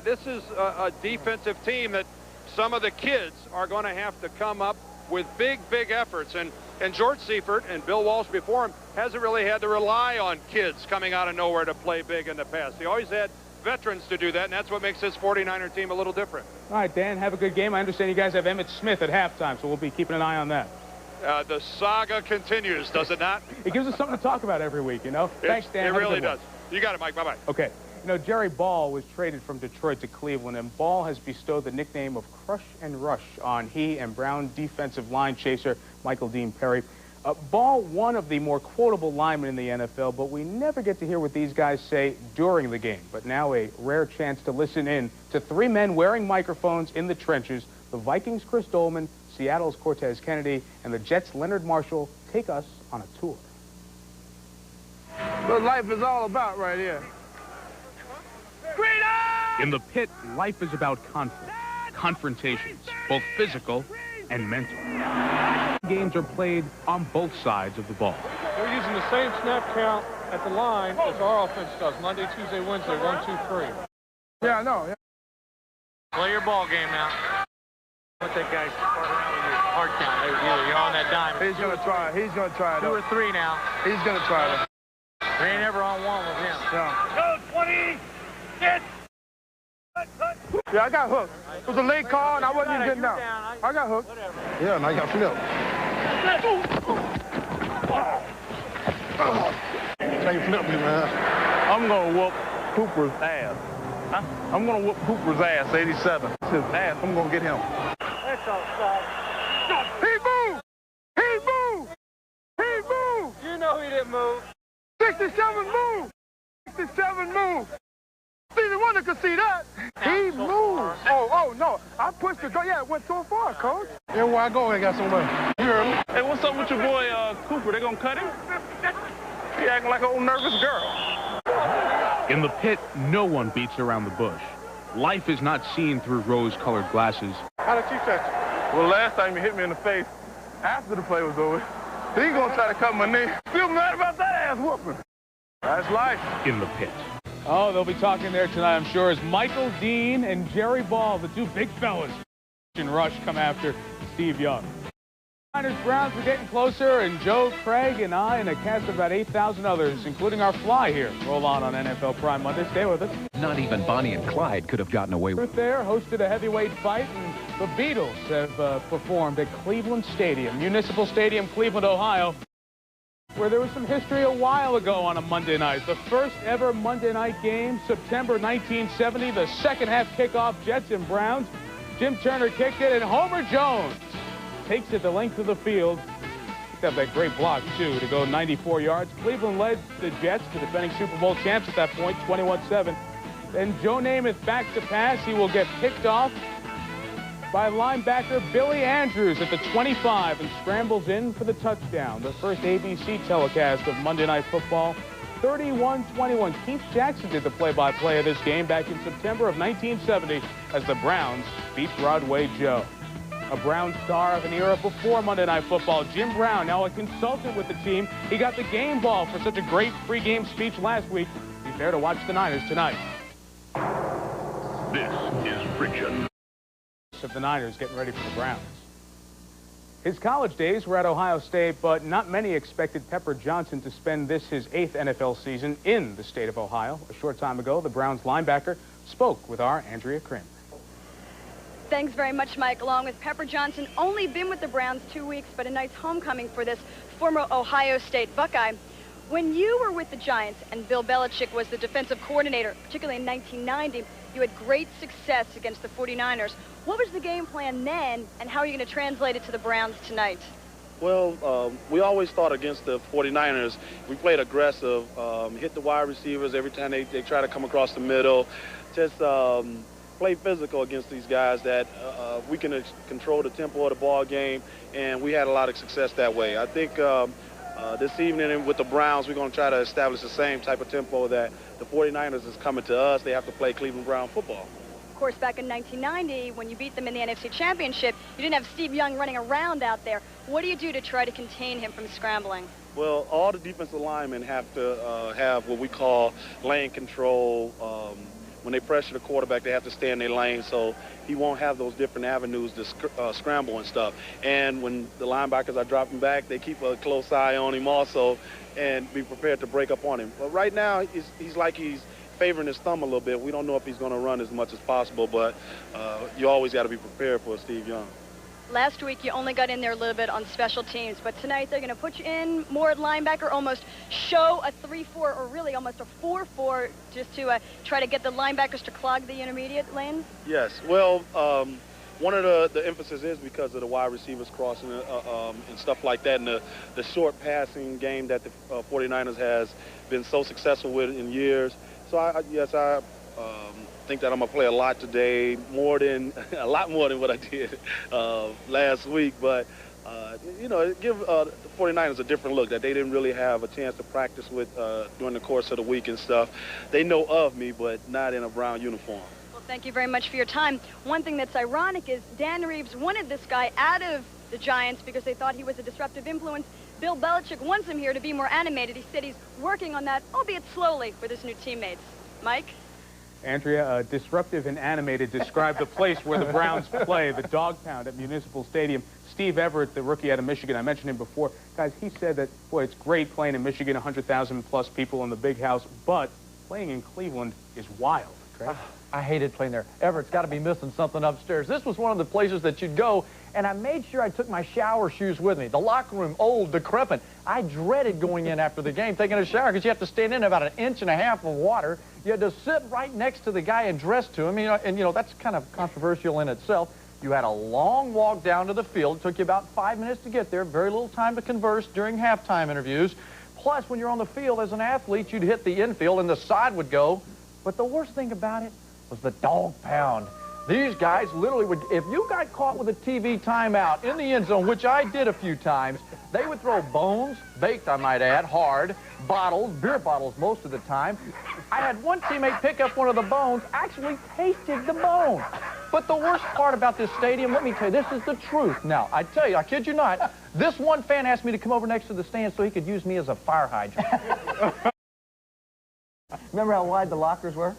This is a defensive team that some of the kids are going to have to come up with big efforts. And George Seifert and Bill Walsh before him hasn't really had to rely on kids coming out of nowhere to play big in the past. He always had veterans to do that, and that's what makes this 49er team a little different. All right, Dan, have a good game. I understand you guys have Emmitt Smith at halftime, so we'll be keeping an eye on that. The saga continues, does it not? It gives us something to talk about every week, you know? Thanks, Dan. It really does. You got it, Mike. Bye-bye. Okay. You know, Jerry Ball was traded from Detroit to Cleveland, and Ball has bestowed the nickname of Crush and Rush on he and Brown defensive line chaser Michael Dean Perry. Ball, one of the more quotable linemen in the NFL, but we never get to hear what these guys say during the game. But now a rare chance to listen in to three men wearing microphones in the trenches. The Vikings' Chris Dolman, Seattle's Cortez Kennedy, and the Jets' Leonard Marshall take us on a tour. What life is all about right here. In the pit, life is about conflict, confrontations, both physical and mental. Games are played on both sides of the ball. We're using the same snap count at the line as our offense does. Monday, Tuesday, Wednesday, 1, 2, 3. Yeah, I know. Yeah. Play your ball game now. Let that guy start around with your hard count. You're on that dime. He's going to try. He's going to try. 2 or 3 now. He's going to try. We ain't ever on one with him. Yeah. Go, 20. Get. Yeah, I got hooked. It was a late call, and I wasn't even getting down. I got hooked. Yeah, now you got flipped. Now you flipped me, man. I'm going to whoop Cooper's ass. Huh? I'm going to whoop Cooper's ass, 87. His ass, I'm going to get him. That's outside. He moved! He moved! He moved! You know he didn't move. 67 moved! 67 moved! See, the one that could see that, he moved. Oh, no. I pushed the go. Yeah, it went so far, Coach. Everywhere I go, I got somebody. You heard me? Hey, what's up with your boy, Cooper? They gonna cut him? He acting like an old nervous girl. In the pit, no one beats around the bush. Life is not seen through rose-colored glasses. How did you touch it? Well, last time he hit me in the face after the play was over. He's going to try to cut my knee. Feel mad about that ass whooping. That's life. In the pit. Oh, they'll be talking there tonight, I'm sure, as Michael Dean and Jerry Ball, the two big fellas in Rush, come after Steve Young. Browns are getting closer, and Joe, Craig, and I, and a cast of about 8,000 others, including our fly here, roll on NFL Prime Monday. Stay with us. Not even Bonnie and Clyde could have gotten away with it. There hosted a heavyweight fight, and the Beatles have performed at Cleveland Stadium, Municipal Stadium, Cleveland, Ohio, where there was some history a while ago on a Monday night. The first ever Monday night game, September 1970, the second half kickoff, Jets and Browns. Jim Turner kicked it, and Homer Jones takes it the length of the field. Picked up that great block, too, to go 94 yards. Cleveland led the Jets, the defending Super Bowl champs at that point, 21-7. Then Joe Namath back to pass. He will get picked off by linebacker Billy Andrews at the 25 and scrambles in for the touchdown. The first ABC telecast of Monday Night Football, 31-21. Keith Jackson did the play-by-play of this game back in September of 1970 as the Browns beat Broadway Joe. A Brown star of an era before Monday Night Football, Jim Brown, now a consultant with the team. He got the game ball for such a great pregame speech last week. He's there to watch the Niners tonight. This is friction. Of the Niners getting ready for the Browns. His college days were at Ohio State, but not many expected Pepper Johnson to spend this his 8th NFL season in the state of Ohio. A short time ago, the Browns linebacker spoke with our Andrea Krim. Thanks very much, Mike. Along with Pepper Johnson, only been with the Browns 2 weeks, but a nice homecoming for this former Ohio State Buckeye. When you were with the Giants and Bill Belichick was the defensive coordinator, particularly in 1990, you had great success against the 49ers. What was the game plan then, and how are you going to translate it to the Browns tonight? Well, we always thought against the 49ers, we played aggressive, hit the wide receivers every time they try to come across the middle, just play physical against these guys that we can control the tempo of the ball game, and we had a lot of success that way. I think this evening with the Browns, we're going to try to establish the same type of tempo that the 49ers is coming to us. They have to play Cleveland Brown football. Of course, back in 1990, when you beat them in the NFC Championship, you didn't have Steve Young running around out there. What do you do to try to contain him from scrambling? Well, all the defensive linemen have to have what we call lane control. When they pressure the quarterback, they have to stay in their lane, so he won't have those different avenues to scramble and stuff. And when the linebackers are dropping back, they keep a close eye on him also and be prepared to break up on him. But right now, he's like he's favoring his thumb a little bit. We don't know if he's going to run as much as possible, but you always got to be prepared for Steve Young. Last week, you only got in there a little bit on special teams, but tonight they're going to put you in more at linebacker, almost show a 3-4 or really almost a 4-4 just to try to get the linebackers to clog the intermediate lanes? Yes. Well, one of the emphasis is because of the wide receivers crossing and stuff like that, and the short passing game that the 49ers has been so successful with in years. So, I think that I'm going to play a lot today, a lot more than what I did last week. But, give the 49ers a different look that they didn't really have a chance to practice with during the course of the week and stuff. They know of me, but not in a Brown uniform. Well, thank you very much for your time. One thing that's ironic is Dan Reeves wanted this guy out of the Giants because they thought he was a disruptive influence. Bill Belichick wants him here to be more animated. He said he's working on that, albeit slowly, with his new teammates. Mike? Andrea, disruptive and animated, describe the place where the Browns play, the Dog Pound at Municipal Stadium. Steve Everett, the rookie out of Michigan, I mentioned him before. Guys, he said that, boy, it's great playing in Michigan, 100,000-plus people in the big house, but playing in Cleveland is wild. Craig? I hated playing there. Everett's got to be missing something upstairs. This was one of the places that you'd go, and I made sure I took my shower shoes with me. The locker room, old, decrepit. I dreaded going in after the game, taking a shower, because you have to stand in about 1.5 inches of water. You had to sit right next to the guy and dress to him, and that's kind of controversial in itself. You had a long walk down to the field. It took you about 5 minutes to get there, very little time to converse during halftime interviews. Plus, when you're on the field as an athlete, you'd hit the infield and the side would go. But the worst thing about it was the Dog Pound. These guys literally would, if you got caught with a TV timeout in the end zone, which I did a few times, they would throw bones, baked I might add, hard, bottles, beer bottles most of the time. I had one teammate pick up one of the bones, actually tasted the bone. But the worst part about this stadium, let me tell you, this is the truth. Now, I tell you, I kid you not, This one fan asked me to come over next to the stand so he could use me as a fire hydrant. Remember how wide the lockers were?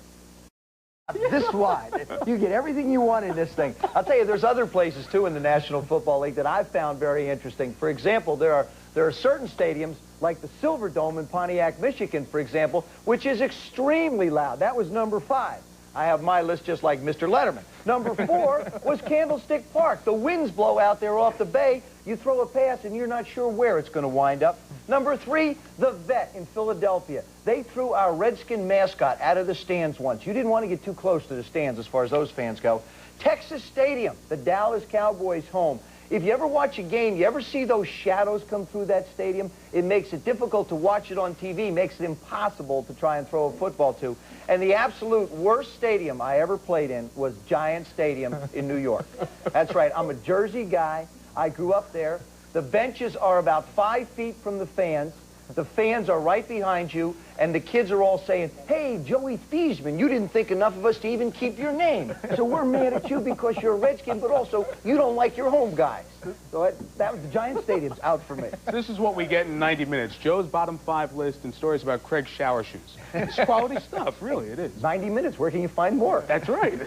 This wide. You get everything you want in this thing. I'll tell you, there's other places, too, in the National Football League that I've found very interesting. For example, there are certain stadiums, like the Silver Dome in Pontiac, Michigan, for example, which is extremely loud. That was number 5. I have my list just like Mr. Letterman. Number 4 was Candlestick Park. The winds blow out there off the bay. You throw a pass, and you're not sure where it's going to wind up. Number 3, the Vet in Philadelphia. They threw our Redskin mascot out of the stands once. You didn't want to get too close to the stands as far as those fans go. Texas Stadium, the Dallas Cowboys' home. If you ever watch a game, you ever see those shadows come through that stadium? It makes it difficult to watch it on TV, makes it impossible to try and throw a football to. And the absolute worst stadium I ever played in was Giant Stadium in New York. That's right, I'm a Jersey guy. I grew up there. The benches are about 5 feet from the fans. The fans are right behind you, and the kids are all saying, "Hey, Joey Theismann, you didn't think enough of us to even keep your name. So we're mad at you because you're a Redskin, but also you don't like your home guys." So that was the Giant Stadium's out for me. This is what we get in 90 minutes. Joe's bottom 5 list and stories about Craig's shower shoes. It's quality stuff, really, it is. 90 minutes, where can you find more? That's right.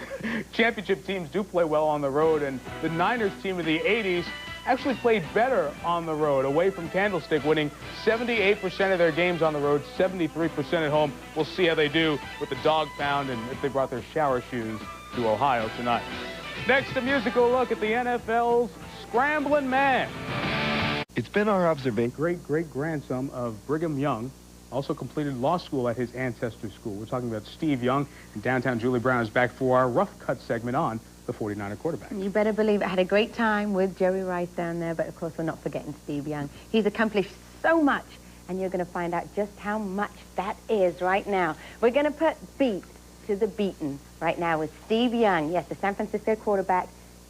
Championship teams do play well on the road, and the Niners team of the 80s actually played better on the road, away from Candlestick, winning 78% of their games on the road, 73% at home. We'll see how they do with the dog pound and if they brought their shower shoes to Ohio tonight. Next, a musical look at the NFL's Scrambling Man. It's been our observation. Great-great-grandson of Brigham Young, also completed law school at his ancestors' school. We're talking about Steve Young, and downtown Julie Brown is back for our Rough Cut segment on the 49er quarterback. You better believe it. I had a great time with Jerry Rice down there, but of course we're not forgetting Steve Young. He's accomplished so much, and you're going to find out just how much that is right now. We're going to put beat to the beaten right now with Steve Young. Yes, the San Francisco quarterback.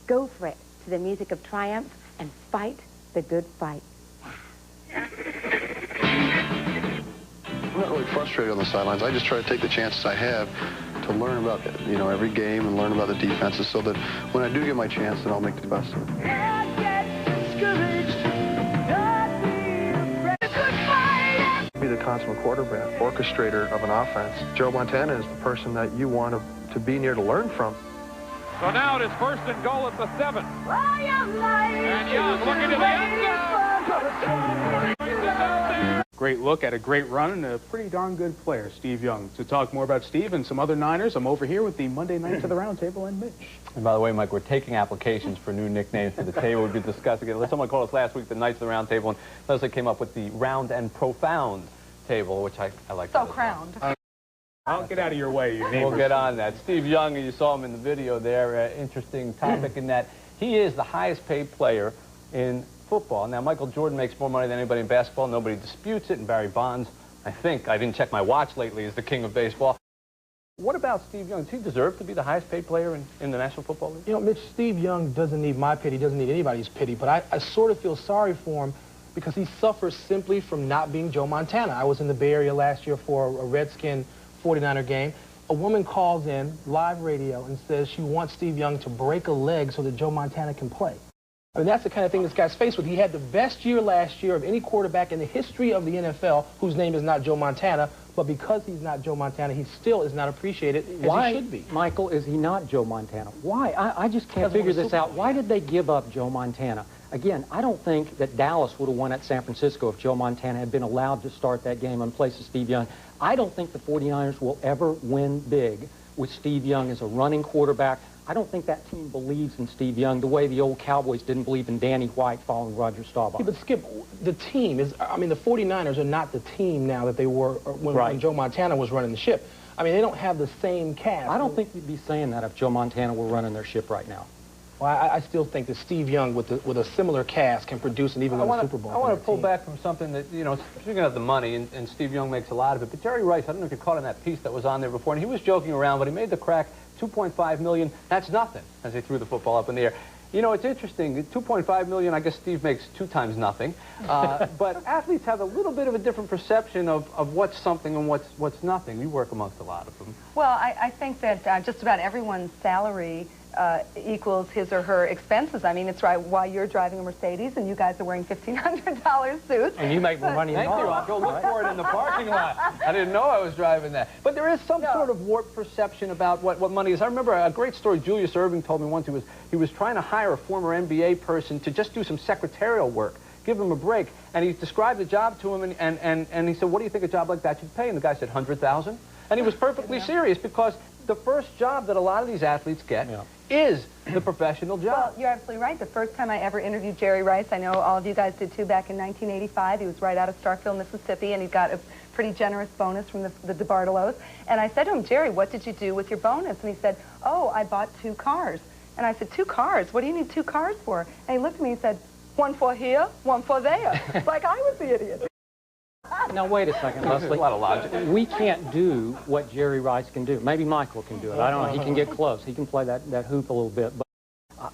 Go for it to the music of triumph and fight the good fight. I'm not really frustrated on the sidelines. I just try to take the chances I have to learn about, every game and learn about the defenses so that when I do get my chance, then I'll make the best of it. Be the consummate quarterback, orchestrator of an offense. Joe Montana is the person that you want to be near to learn from. So now it is 1st and goal at the 7. And Young looking to the end zone. Great look at a great run and a pretty darn good player, Steve Young. To talk more about Steve and some other Niners, I'm over here with the Monday Night to the Roundtable and Mitch. And by the way, Mike, we're taking applications for new nicknames for the table. We've been discussing it. Someone called us last week the Knights of the Roundtable, and Leslie came up with the Round and Profound table, which I like. So crowned. I'll get out of your way, you neighbors. We'll get on that. Steve Young, you saw him in the video there. Interesting topic in that he is the highest paid player in football. Now, Michael Jordan makes more money than anybody in basketball. Nobody disputes it. And Barry Bonds, I didn't check my watch lately, is the king of baseball. What about Steve Young? Does he deserve to be the highest paid player in the National Football League? You know, Mitch, Steve Young doesn't need my pity. He doesn't need anybody's pity. But I sort of feel sorry for him because he suffers simply from not being Joe Montana. I was in the Bay Area last year for a Redskin 49er game. A woman calls in, live radio, and says she wants Steve Young to break a leg so that Joe Montana can play. I mean, that's the kind of thing this guy's faced with. He had the best year last year of any quarterback in the history of the NFL whose name is not Joe Montana, but because he's not Joe Montana, he still is not appreciated as he should be. Michael, is he not Joe Montana? Why? I just can't figure this out. Why did they give up Joe Montana? Again, I don't think that Dallas would have won at San Francisco if Joe Montana had been allowed to start that game in place of Steve Young. I don't think the 49ers will ever win big with Steve Young as a running quarterback. I don't think that team believes in Steve Young the way the old Cowboys didn't believe in Danny White following Roger Staubach. Yeah, but Skip, the team is, I mean, the 49ers are not the team now that they were when Joe Montana was running the ship. I mean, they don't have the same cast. I don't think you'd be saying that if Joe Montana were running their ship right now. Well, I still think that Steve Young, with a similar cast, can produce and even win a Super Bowl. I want to pull back from something that, speaking of the money, and Steve Young makes a lot of it, but Jerry Rice, I don't know if you caught on that piece that was on there before, and he was joking around, but he made the crack, $2.5 million, that's nothing, as he threw the football up in the air. You know, it's interesting, $2.5 million, I guess Steve makes 2 times nothing, but athletes have a little bit of a different perception of what's something and what's nothing. You work amongst a lot of them. Well, I think that just about everyone's salary equals his or her expenses. I mean, it's right why you're driving a Mercedes and you guys are wearing $1,500 suits. And you make more money than Thank you. I'll go look for it in the parking lot. I didn't know I was driving that. But there is some sort of warped perception about what money is. I remember a great story Julius Erving told me once. He was trying to hire a former NBA person to just do some secretarial work, give him a break. And he described the job to him, and he said, what do you think a job like that should pay? And the guy said, $100,000. And he was perfectly serious, because the first job that a lot of these athletes get is the professional job. Well, you're absolutely right. The first time I ever interviewed Jerry Rice, I know all of you guys did too, back in 1985. He was right out of Starkville, Mississippi, and he got a pretty generous bonus from the DeBartolos. And I said to him, Jerry, what did you do with your bonus? And he said, oh, I bought 2 cars. And I said, 2 cars? What do you need 2 cars for? And he looked at me and said, one for here, one for there. Like I was the idiot. Now, wait a second, Leslie. There's a lot of logic. We can't do what Jerry Rice can do. Maybe Michael can do it. I don't know. He can get close. He can play that hoop a little bit. But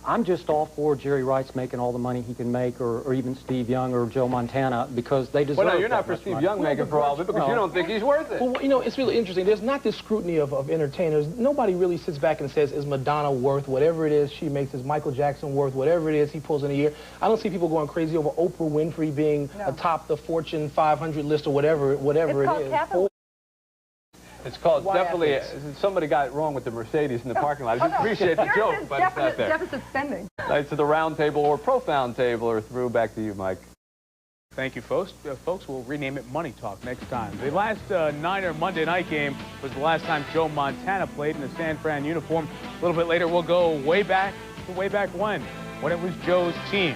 I'm just all for Jerry Rice making all the money he can make, or even Steve Young or Joe Montana, because they deserve. Well, no, you're not for Steve Young making for all of it, because you don't think he's worth it. Well, you know, it's really interesting. There's not this scrutiny of entertainers. Nobody really sits back and says, is Madonna worth whatever it is she makes? Is Michael Jackson worth whatever it is he pulls in a year? I don't see people going crazy over Oprah Winfrey being atop the Fortune 500 list or whatever it is. Capital. It's called Why definitely, ethics? somebody got it wrong with the Mercedes in the parking lot. I appreciate the joke, but it's not there. Deficit spending. Right, to the round table or profound table, or through back to you, Mike. Thank you, folks. We'll rename it Money Talk next time. The last Niner Monday night game was the last time Joe Montana played in a San Fran uniform. A little bit later, we'll go way back when it was Joe's team.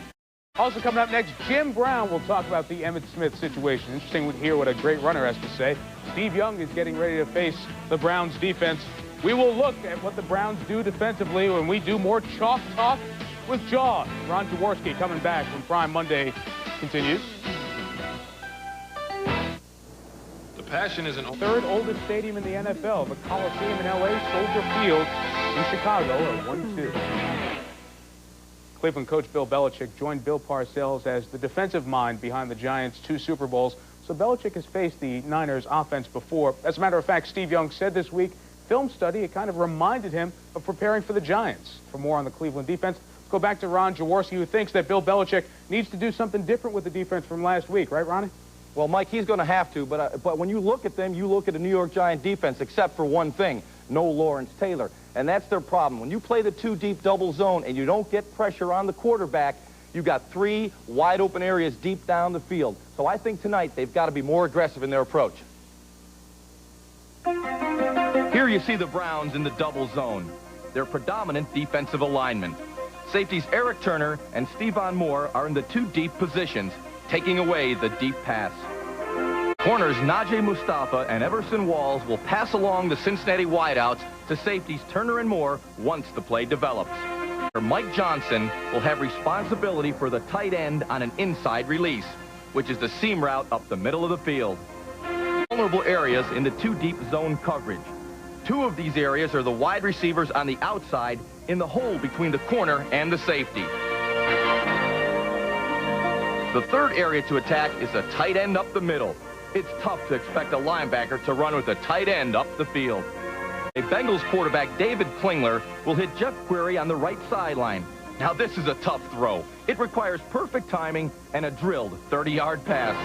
Also coming up next, Jim Brown will talk about the Emmitt Smith situation. Interesting to hear what a great runner has to say. Steve Young is getting ready to face the Browns defense. We will look at what the Browns do defensively when we do more Chalk Talk with Jaws. Ron Jaworski coming back when Prime Monday continues. The Passion is an 3rd oldest stadium in the NFL. The Coliseum in L.A., Soldier Field in Chicago are 1-2. Cleveland coach Bill Belichick joined Bill Parcells as the defensive mind behind the Giants' 2 Super Bowls. So Belichick has faced the Niners offense before. As a matter of fact, Steve Young said this week, film study, it kind of reminded him of preparing for the Giants. For more on the Cleveland defense, let's go back to Ron Jaworski, who thinks that Bill Belichick needs to do something different with the defense from last week. Right, Ronnie? Well, Mike, he's going to have to, but when you look at them, you look at the New York Giant defense, except for one thing, no Lawrence Taylor. And that's their problem. When you play the 2 deep double zone and you don't get pressure on the quarterback, you got 3 wide open areas deep down the field. So I think tonight they've got to be more aggressive in their approach. Here you see the Browns in the double zone, their predominant defensive alignment. Safeties Eric Turner and Stephon Moore are in the 2 deep positions, taking away the deep pass. Corners Najee Mustafa and Everson Walls will pass along the Cincinnati wideouts to safeties Turner and Moore once the play develops. Mike Johnson will have responsibility for the tight end on an inside release, which is the seam route up the middle of the field. Vulnerable areas in the 2 deep zone coverage. 2 of these areas are the wide receivers on the outside in the hole between the corner and the safety. The 3rd area to attack is the tight end up the middle. It's tough to expect a linebacker to run with a tight end up the field. A Bengals quarterback, David Klingler, will hit Jeff Query on the right sideline. Now this is a tough throw. It requires perfect timing and a drilled 30-yard pass.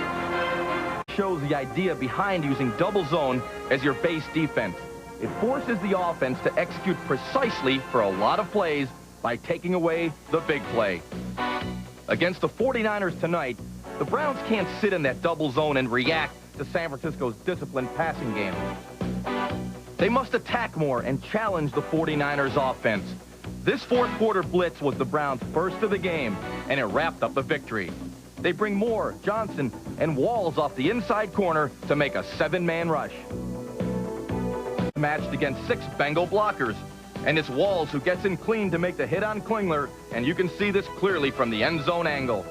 Shows the idea behind using double zone as your base defense. It forces the offense to execute precisely for a lot of plays by taking away the big play. Against the 49ers tonight, the Browns can't sit in that double zone and react to San Francisco's disciplined passing game. They must attack more and challenge the 49ers offense. This 4th quarter blitz was the Browns' first of the game, and it wrapped up the victory. They bring Moore, Johnson, and Walls off the inside corner to make a 7-man rush. Matched against 6 Bengal blockers, and it's Walls who gets in clean to make the hit on Klingler, and you can see this clearly from the end zone angle.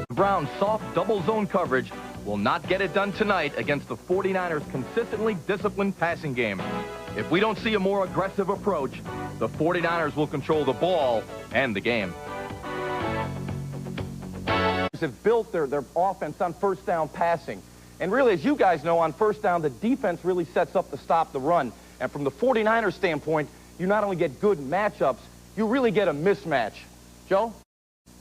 The Browns' soft double zone coverage will not get it done tonight against the 49ers' consistently disciplined passing game. If we don't see a more aggressive approach, the 49ers will control the ball and the game. Have built their offense on first down passing. And really, as you guys know, on first down, the defense really sets up to stop the run. And from the 49ers standpoint, you not only get good matchups, you really get a mismatch. Joe?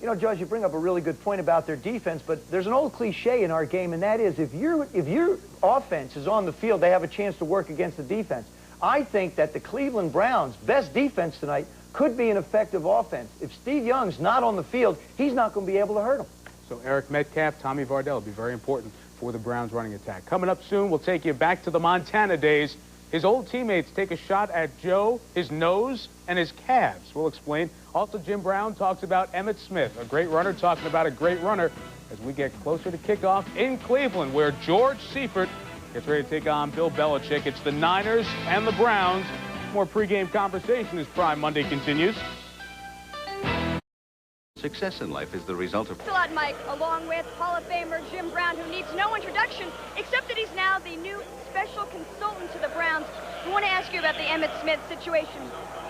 You know, Judge, you bring up a really good point about their defense, but there's an old cliche in our game, and that is if your offense is on the field, they have a chance to work against the defense. I think that the Cleveland Browns' best defense tonight could be an effective offense. If Steve Young's not on the field, he's not going to be able to hurt them. So Eric Metcalf, Tommy Vardell will be very important for the Browns running attack. Coming up soon, we'll take you back to the Montana days. His old teammates take a shot at Joe, his nose, and his calves. We'll explain. Also, Jim Brown talks about Emmitt Smith, a great runner, talking about a great runner as we get closer to kickoff in Cleveland, where George Seifert gets ready to take on Bill Belichick. It's the Niners and the Browns. More pregame conversation as Prime Monday continues. Success in life is the result of... Thanks a lot, Mike, along with Hall of Famer Jim Brown, who needs no introduction, except that he's now the new special consultant to the Browns. I want to ask you about the Emmitt Smith situation.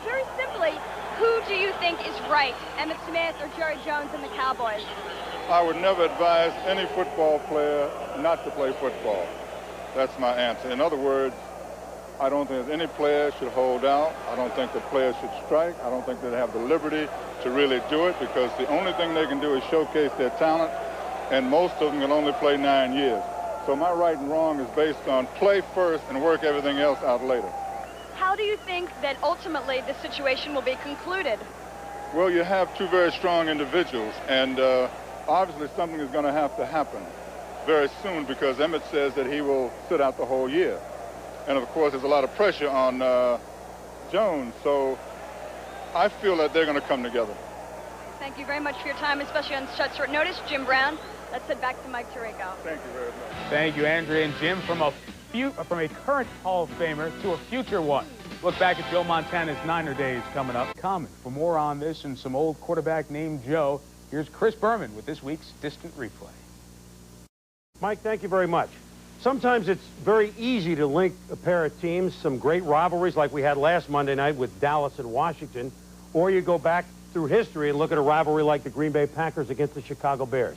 Very simply, who do you think is right, Emmitt Smith or Jerry Jones and the Cowboys? I would never advise any football player not to play football. That's my answer. In other words, I don't think any player should hold out. I don't think the players should strike. I don't think they have the liberty to really do it, because the only thing they can do is showcase their talent, and most of them can only play 9 years. So my right and wrong is based on play first and work everything else out later. How do you think that ultimately this situation will be concluded? Well, you have two very strong individuals, and obviously something is going to have to happen very soon, because Emmitt says that he will sit out the whole year. And of course, there's a lot of pressure on Jones, so I feel that they're going to come together. Thank you very much for your time, especially on such short notice. Jim Brown, let's head back to Mike Tirico. Thank you very much. Thank you, Andrea and Jim. From a current Hall of Famer to a future one. Look back at Joe Montana's Niner days coming up. For more on this and some old quarterback named Joe, here's Chris Berman with this week's Distant Replay. Mike, thank you very much. Sometimes it's very easy to link a pair of teams, some great rivalries like we had last Monday night with Dallas and Washington, or you go back through history and look at a rivalry like the Green Bay Packers against the Chicago Bears.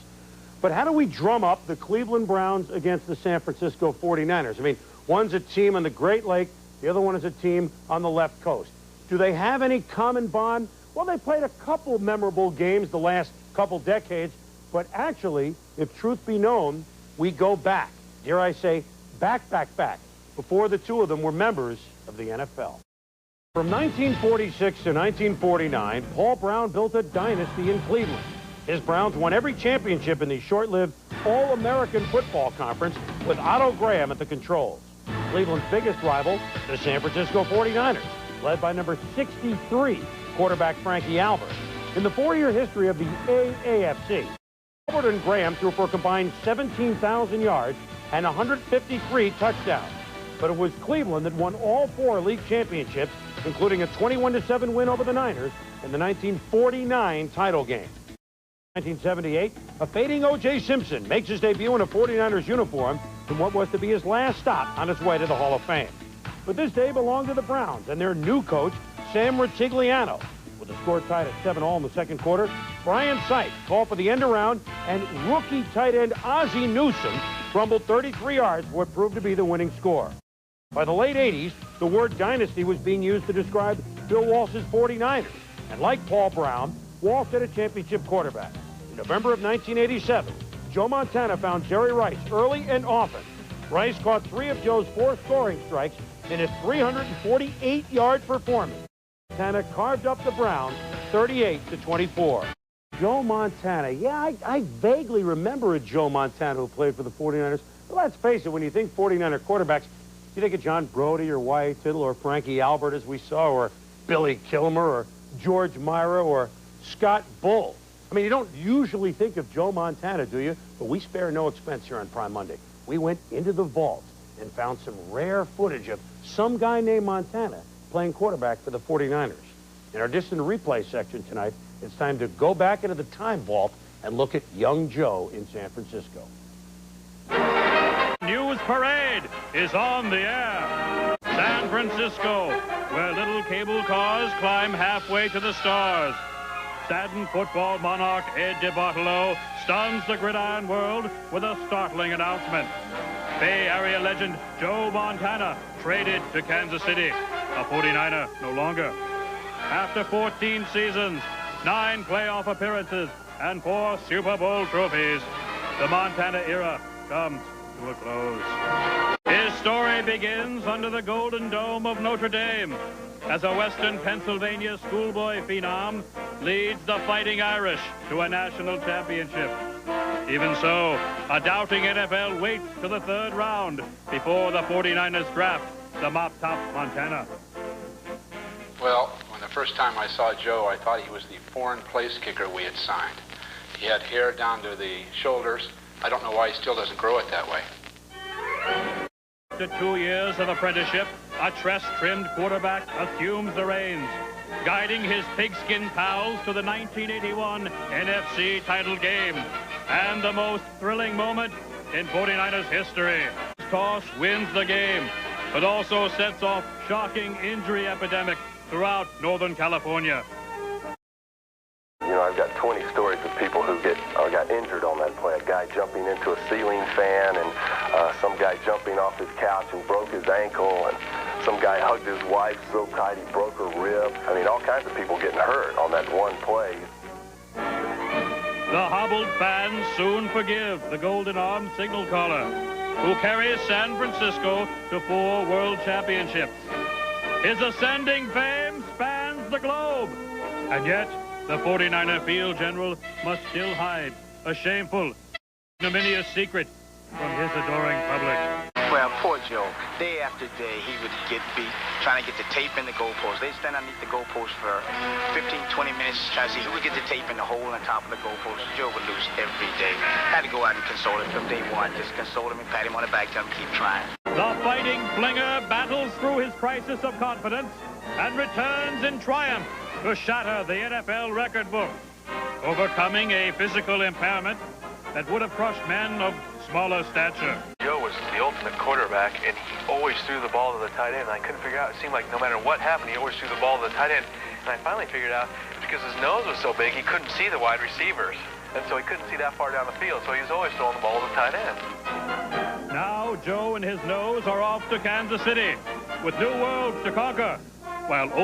But how do we drum up the Cleveland Browns against the San Francisco 49ers? I mean, one's a team on the Great Lake, the other one is a team on the left coast. Do they have any common bond? Well, they played a couple memorable games the last couple decades, but actually, if truth be known, we go back. Dare I say, back, before the two of them were members of the NFL. From 1946 to 1949, Paul Brown built a dynasty in Cleveland. His Browns won every championship in the short-lived All-American Football Conference with Otto Graham at the controls. Cleveland's biggest rival, the San Francisco 49ers, led by number 63, quarterback Frankie Albert. In the 4-year history of the AAFC, Albert and Graham threw for a combined 17,000 yards and 153 touchdowns. But it was Cleveland that won all 4 league championships, including a 21-7 win over the Niners in the 1949 title game. In 1978, a fading O.J. Simpson makes his debut in a 49ers uniform in what was to be his last stop on his way to the Hall of Fame. But this day belonged to the Browns and their new coach, Sam Rutigliano. With the score tied at 7-all in the second quarter, Brian Sykes called for the end around, and rookie tight end Ozzie Newsome rumbled 33 yards for what proved to be the winning score. By the late 80s, the word dynasty was being used to describe Bill Walsh's 49ers. And like Paul Brown, Walsh had a championship quarterback. In November of 1987, Joe Montana found Jerry Rice early and often. Rice caught 3 of Joe's 4 scoring strikes in his 348-yard performance. Montana carved up the Browns 38-24. Joe Montana. Yeah, I vaguely remember a Joe Montana who played for the 49ers. But let's face it, when you think 49er quarterbacks, you think of John Brody or Wyatt Tittle or Frankie Albert, as we saw, or Billy Kilmer or George Myra or Scott Bull. I mean, you don't usually think of Joe Montana, do you? But we spare no expense here on Prime Monday. We went into the vault and found some rare footage of some guy named Montana playing quarterback for the 49ers. In our distant replay section tonight, it's time to go back into the time vault and look at young Joe in San Francisco. News Parade is on the air. San Francisco, where little cable cars climb halfway to the stars. Saddened football monarch Ed DiBartolo stuns the gridiron world with a startling announcement. Bay Area legend Joe Montana traded to Kansas City. A 49er no longer. After 14 seasons, 9 playoff appearances, and 4 Super Bowl trophies, the Montana era comes to a close. His story begins under the Golden Dome of Notre Dame as a Western Pennsylvania schoolboy phenom leads the Fighting Irish to a national championship. Even so, a doubting NFL waits to the 3rd round before the 49ers draft the mop-top Montana. Well, when the first time I saw Joe, I thought he was the foreign place kicker we had signed. He had hair down to the shoulders. I don't know why he still doesn't grow it that way. After 2 years of apprenticeship, a tress-trimmed quarterback assumes the reins, guiding his pigskin pals to the 1981 NFC title game. And the most thrilling moment in 49ers history. Toss wins the game, but also sets off shocking injury epidemic throughout Northern California. You know, I've got 20 stories of people who got injured on that play. A guy jumping into a ceiling fan, and some guy jumping off his couch and broke his ankle, and some guy hugged his wife so tight he broke her rib. I mean, all kinds of people getting hurt on that one play. The hobbled fans soon forgive the golden-armed signal caller, who carries San Francisco to 4 world championships. His ascending fame spans the globe, and yet the 49er field general must still hide a shameful, ignominious secret from his adoring public. Well, poor Joe. Day after day, he would get beat trying to get the tape in the goalpost. They'd stand underneath the goalpost for 15, 20 minutes trying to see who would get the tape in the hole on top of the goalpost. Joe would lose every day. Had to go out and console him from day one. Just console him and pat him on the back, tell him to keep trying. The fighting flinger battles through his crisis of confidence and returns in triumph to shatter the NFL record book, overcoming a physical impairment that would have crushed men of smaller stature. Joe was the ultimate quarterback, and he always threw the ball to the tight end. I couldn't figure out, it seemed like no matter what happened, he always threw the ball to the tight end. And I finally figured out it's because his nose was so big, he couldn't see the wide receivers. And so he couldn't see that far down the field, so he was always throwing the ball to the tight end. Now Joe and his nose are off to Kansas City with new worlds to conquer, while old